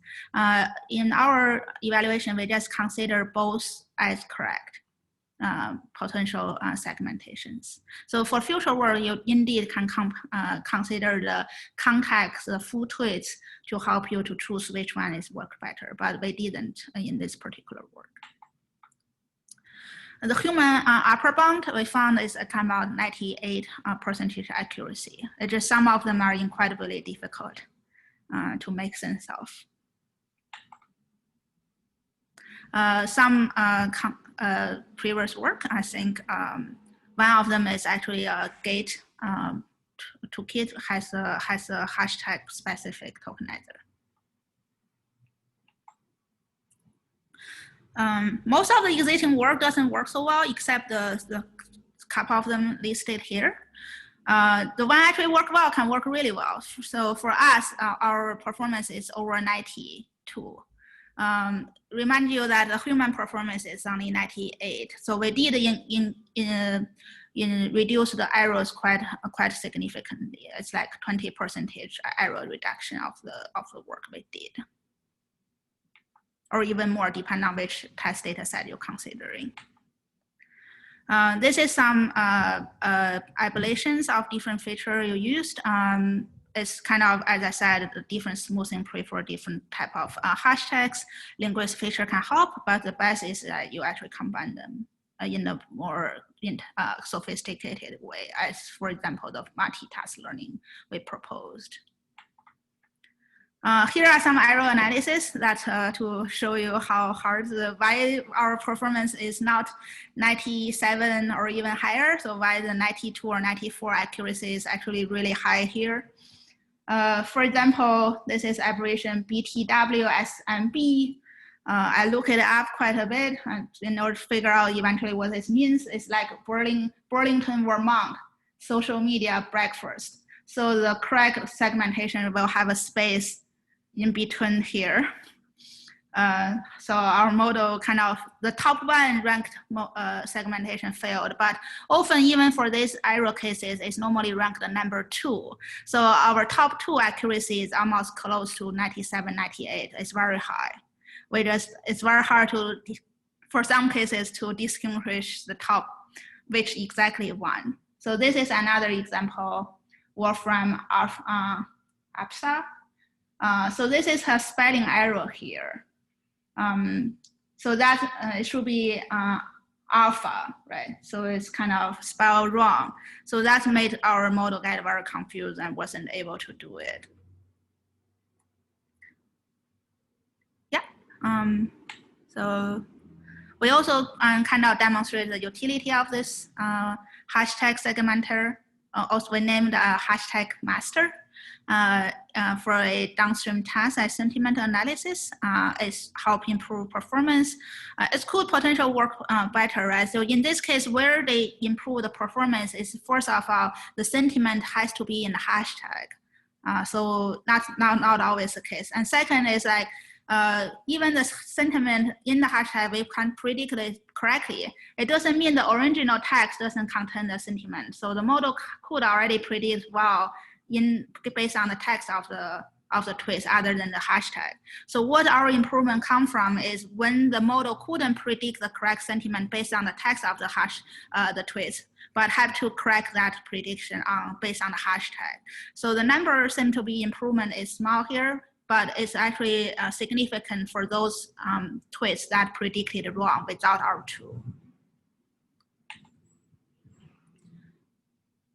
In our evaluation, we just consider both as correct. Potential segmentations. So for future work, you indeed can consider the context, the full tweets to help you to choose which one is work better, but we didn't in this particular work. The human upper bound we found is about 98% accuracy. It's just some of them are incredibly difficult to make sense of. Some previous work, I think one of them is actually a gate toolkit has a hashtag specific tokenizer. Most of the existing work doesn't work so well, except the couple of them listed here. The one actually work well can work really well. So for us, our performance is over 92. Remind you that the human performance is only 98. So we did reduce the errors quite significantly. It's like 20% error reduction of the work we did, or even more depending on which test data set you're considering. This is some ablations of different features you used. It's kind of, as I said, the different smoothing prefer different type of hashtags. Linguist feature can help, but the best is that you actually combine them in a more sophisticated way, as for example, the multitask learning we proposed. Here are some error analysis that to show you how hard why our performance is not 97 or even higher. So why the 92 or 94 accuracy is actually really high here. For example, this is aberration BTWSMB. I look it up quite a bit in order to figure out eventually what this means. It's like Burlington, Vermont, social media breakfast. So the correct segmentation will have a space in between here. So our model kind of, the top one ranked segmentation failed, but often even for these error cases, it's normally ranked number 2. So our top 2 accuracy is almost close to 97, 98. It's very high. It's very hard to, for some cases, to distinguish the top, which exactly one. So this is another example, Wolfram APSA. So this is a spelling error here. So that it should be alpha, right? So it's kind of spelled wrong. So that made our model get very confused and wasn't able to do it. Yeah. So we also kind of demonstrate the utility of this hashtag segmenter. Also, we named a hashtag master for a downstream task as sentiment analysis. It's help improve performance. It could potentially work better, right? So in this case, where they improve the performance is first of all, the sentiment has to be in the hashtag. So that's not always the case. And second is like, even the sentiment in the hashtag, we can predict it correctly. It doesn't mean the original text doesn't contain the sentiment. So the model could already predict well based on the text of the tweets other than the hashtag. So what our improvement come from is when the model couldn't predict the correct sentiment based on the text of the tweets, but have to correct that prediction based on the hashtag. So the number seem to be improvement is small here, but it's actually significant for those tweets that predicted wrong without our tool.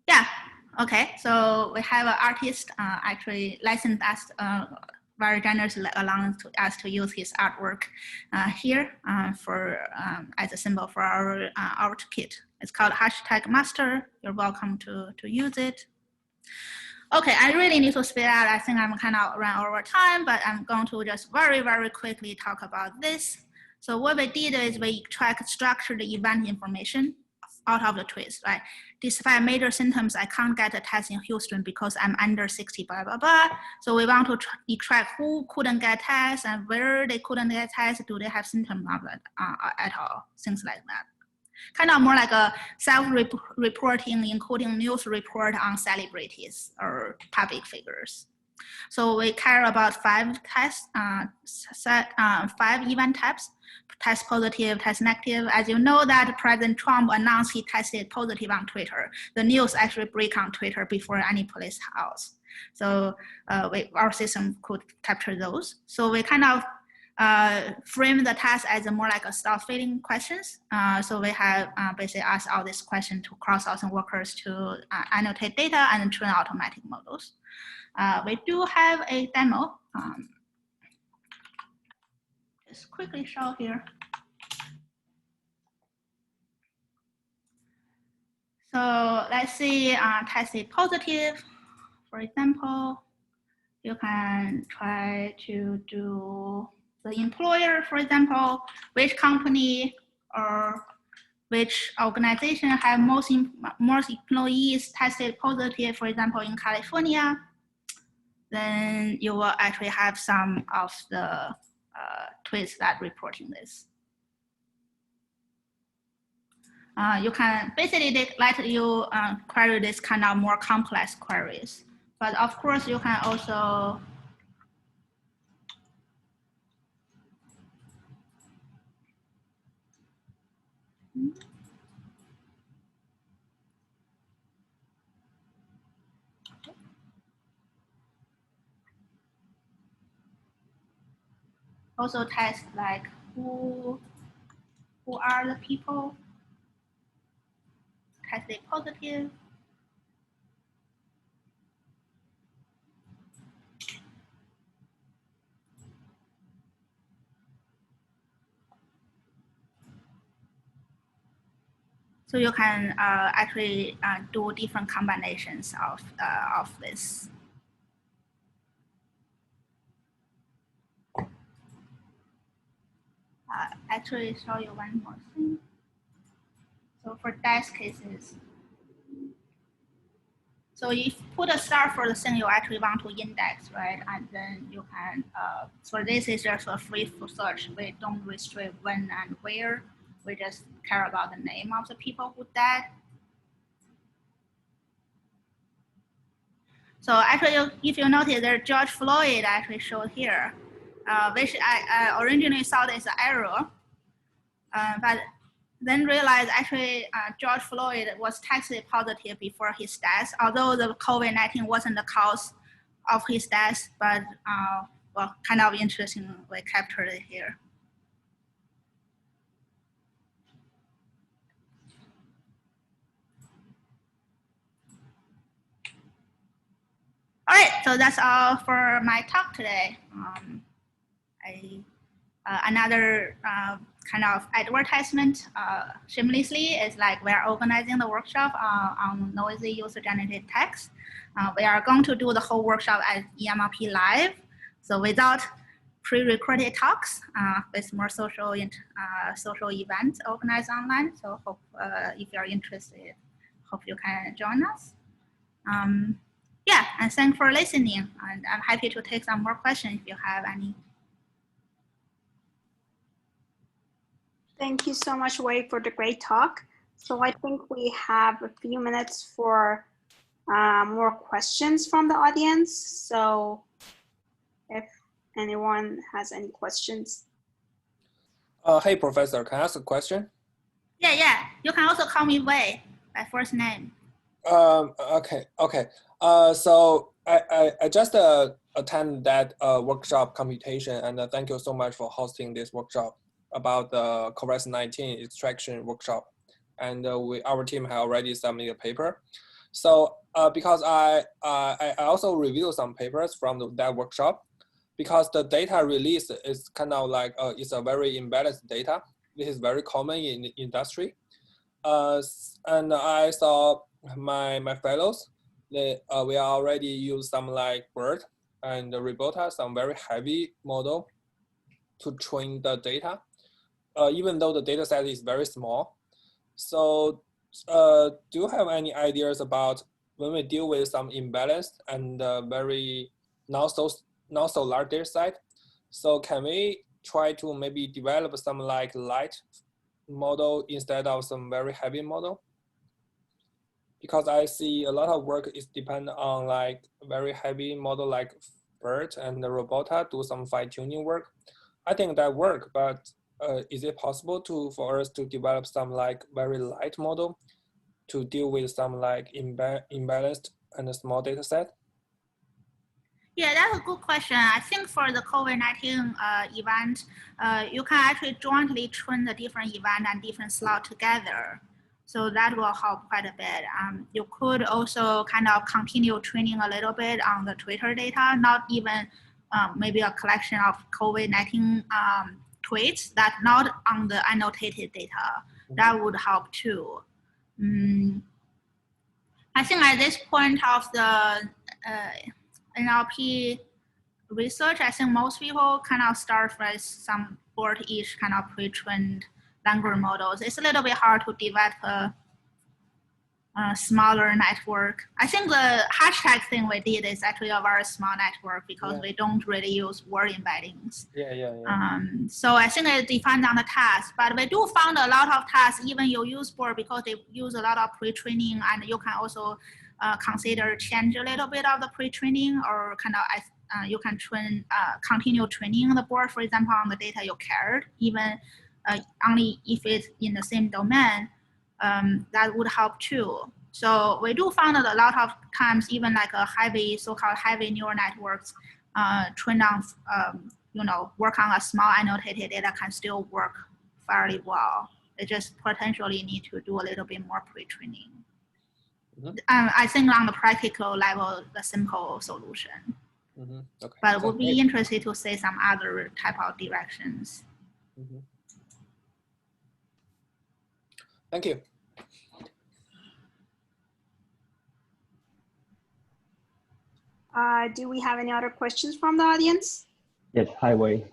Yeah, okay, so we have an artist actually licensed us very generously allowing us to use his artwork here as a symbol for our art kit. It's called hashtag master. You're welcome to use it. Okay, I really need to speed out. I think I'm kind of run over time, but I'm going to just very, very quickly talk about this. So what we did is we structured the event information out of the tweets, right? Despite major symptoms, I can't get a test in Houston because I'm under 60, blah, blah, blah. So we want to track who couldn't get tests and where they couldn't get tests. Do they have symptoms of it at all? Things like that. Kind of more like a self-reporting, including news report on celebrities or public figures. So we care about 5 tests, 5 event types: test positive, test negative. As you know that President Trump announced he tested positive on Twitter. The news actually break on Twitter before any place else. So our system could capture those. So we kind of frame the task as more like a self-filling questions. So we have basically asked all these questions to cross-thousand workers to annotate data and train automatic models. We do have a demo. Just quickly show here. So let's see, tested positive. For example, you can try to do the employer, for example, which company or which organization have most employees tested positive, for example, in California. Then you will actually have some of the tweets that reporting this. You can basically let you query this kind of more complex queries. But of course, you can also test like who are the people tested positive. So you can actually do different combinations of this. Actually show you one more thing. So for test cases, so if you put a star for the thing you actually want to index, right? And then you can, so this is just a free search. We don't restrict when and where. We just care about the name of the people who died. So actually, if you notice, there George Floyd actually showed here, which I originally thought is an error, but then realized actually George Floyd was tested positive before his death, although the COVID-19 wasn't the cause of his death, but well, kind of interesting we captured it here. right, so that's all for my talk today. Another kind of advertisement shamelessly is like we are organizing the workshop on noisy user-generated text. We are going to do the whole workshop at EMRP Live. So without pre-recorded talks with more social events organized online. So hope if you're interested, hope you can join us. Yeah, and thanks for listening. And I'm happy to take some more questions if you have any. Thank you so much, Wei, for the great talk. So I think we have a few minutes for more questions from the audience. So if anyone has any questions. Hey, Professor, can I ask a question? Yeah. You can also call me Wei by first name. Okay. So I just attend that workshop computation, and thank you so much for hosting this workshop about the COVID-19 extraction workshop. And our team has already submitted a paper. So because I also reviewed some papers from that workshop, because the data release is kind of like it's a very imbalanced data. This is very common in the industry. And I saw my fellows, we already use some like BERT and Robota, some very heavy model to train the data, even though the data set is very small. So do you have any ideas about when we deal with some imbalanced and very not so large data set? So can we try to maybe develop some like light model instead of some very heavy model? Because I see a lot of work is depend on like very heavy model like BERT and the Robota do some fine tuning work. I think that work, but is it possible for us to develop some like very light model to deal with some like imbalanced and a small data set? Yeah, that's a good question. I think for the COVID-19 event, you can actually jointly train the different event and different slot together. So that will help quite a bit. You could also kind of continue training a little bit on the Twitter data, not even maybe a collection of COVID-19 tweets that not on the annotated data. That would help too. I think at this point of the NLP research, I think most people kind of start with some 40-ish kind of pre-trained language models. It's a little bit hard to develop a smaller network. I think the hashtag thing we did is actually a very small network because we don't really use word embeddings. So I think it depends on the task, but we do find a lot of tasks, even you use board because they use a lot of pre-training, and you can also consider change a little bit of the pre-training, or kind of you can continue training the board, for example, on the data you cared, even only if it's in the same domain. That would help too. So we do find that a lot of times, even like a heavy, so-called heavy neural networks, trained on, work on a small annotated data can still work fairly well. They just potentially need to do a little bit more pre-training. I think on the practical level, the simple solution. Okay. But we'll be interested to see some other type of directions. Thank you. Do we have any other questions from the audience? Yes, hi Wei.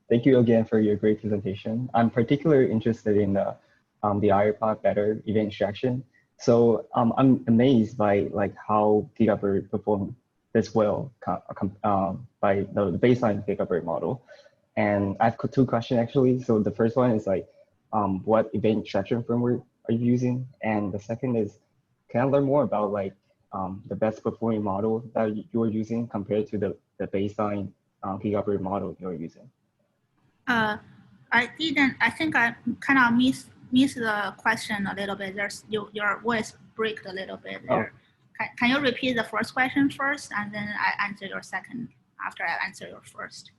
Thank you again for your great presentation. I'm particularly interested in the IRPod better event extraction. So I'm amazed by like how GigaBird performed this well by the baseline GigaBird model. And I have two questions actually. So the first one is like, what event extraction framework are you using? And the second is, can I learn more about like the best performing model that you are using compared to the baseline GigaBird model you're using? I think I kind of missed the question a little bit. Your voice breaks a little bit there. Oh. Can you repeat the first question first, and then I answer your second after I answer your first?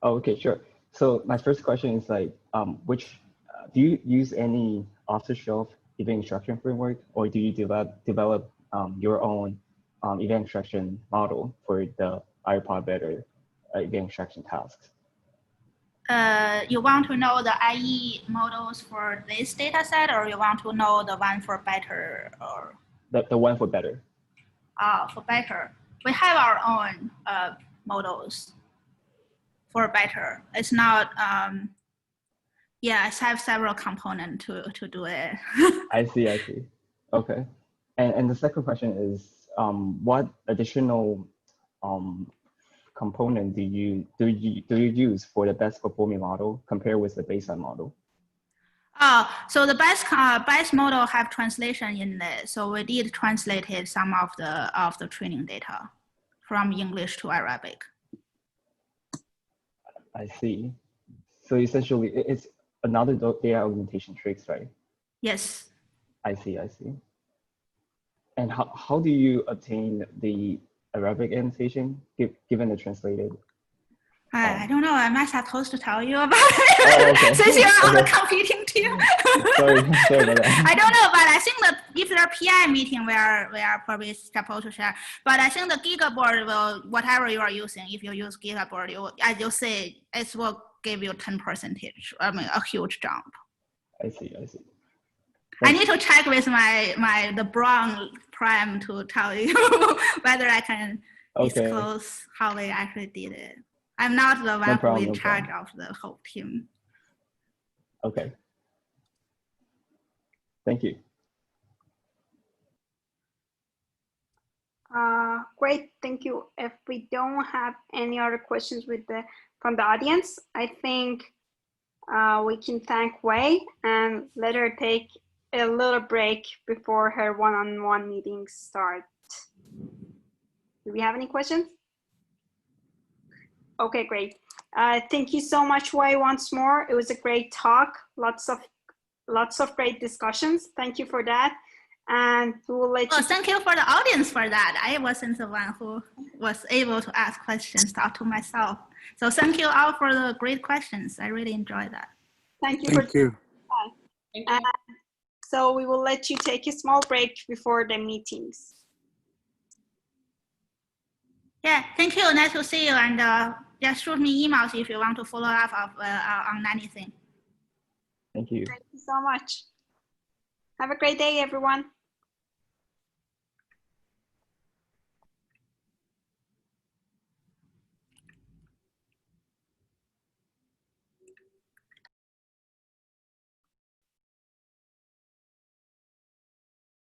Oh, okay, sure. So my first question is like, do you use any off-the-shelf event extraction framework, or do you develop your own event extraction model for the iPod better event extraction tasks. You want to know the IE models for this data set, or you want to know the one for better, or? The one for better. For better. We have our own models for better. It's not, yeah, I have several components to do it. I see. Okay. And the second question is, what additional component do you use for the best performing model compared with the baseline model? So the best model have translation in it. So we did translated some of the training data from English to Arabic. I see. So essentially, it's another data augmentation tricks, right? Yes. I see. And how do you obtain the Arabic annotation given the translated? I don't know. I might have supposed to tell you about it. Oh, okay. Since you're on the competing team. sorry about that. I don't know, but I think that if there are PI meeting, we are probably supposed to share. But I think the Gigaboard will, whatever you are using, if you use Gigaboard, as you say, it will give you 10%. I mean, a huge jump. I see. I need to check with the Brown Prime to tell you whether I can disclose how we actually did it. I'm not the one who is in charge of the whole team. Okay. Thank you. Great, thank you. If we don't have any other questions from the audience, I think we can thank Wei and let her take a little break before her one-on-one meetings start. Do we have any questions? Okay, great. Thank you so much, Wei, once more. It was a great talk. Lots of great discussions. Thank you for that. And we will let you. Thank you for the audience for that. I wasn't the one who was able to ask questions, talk to myself. So thank you all for the great questions. I really enjoyed that. Thank you. Thank you. So we will let you take a small break before the meetings. Yeah, thank you. Nice to see you. And just shoot me emails if you want to follow up on anything. Thank you. Thank you so much. Have a great day, everyone.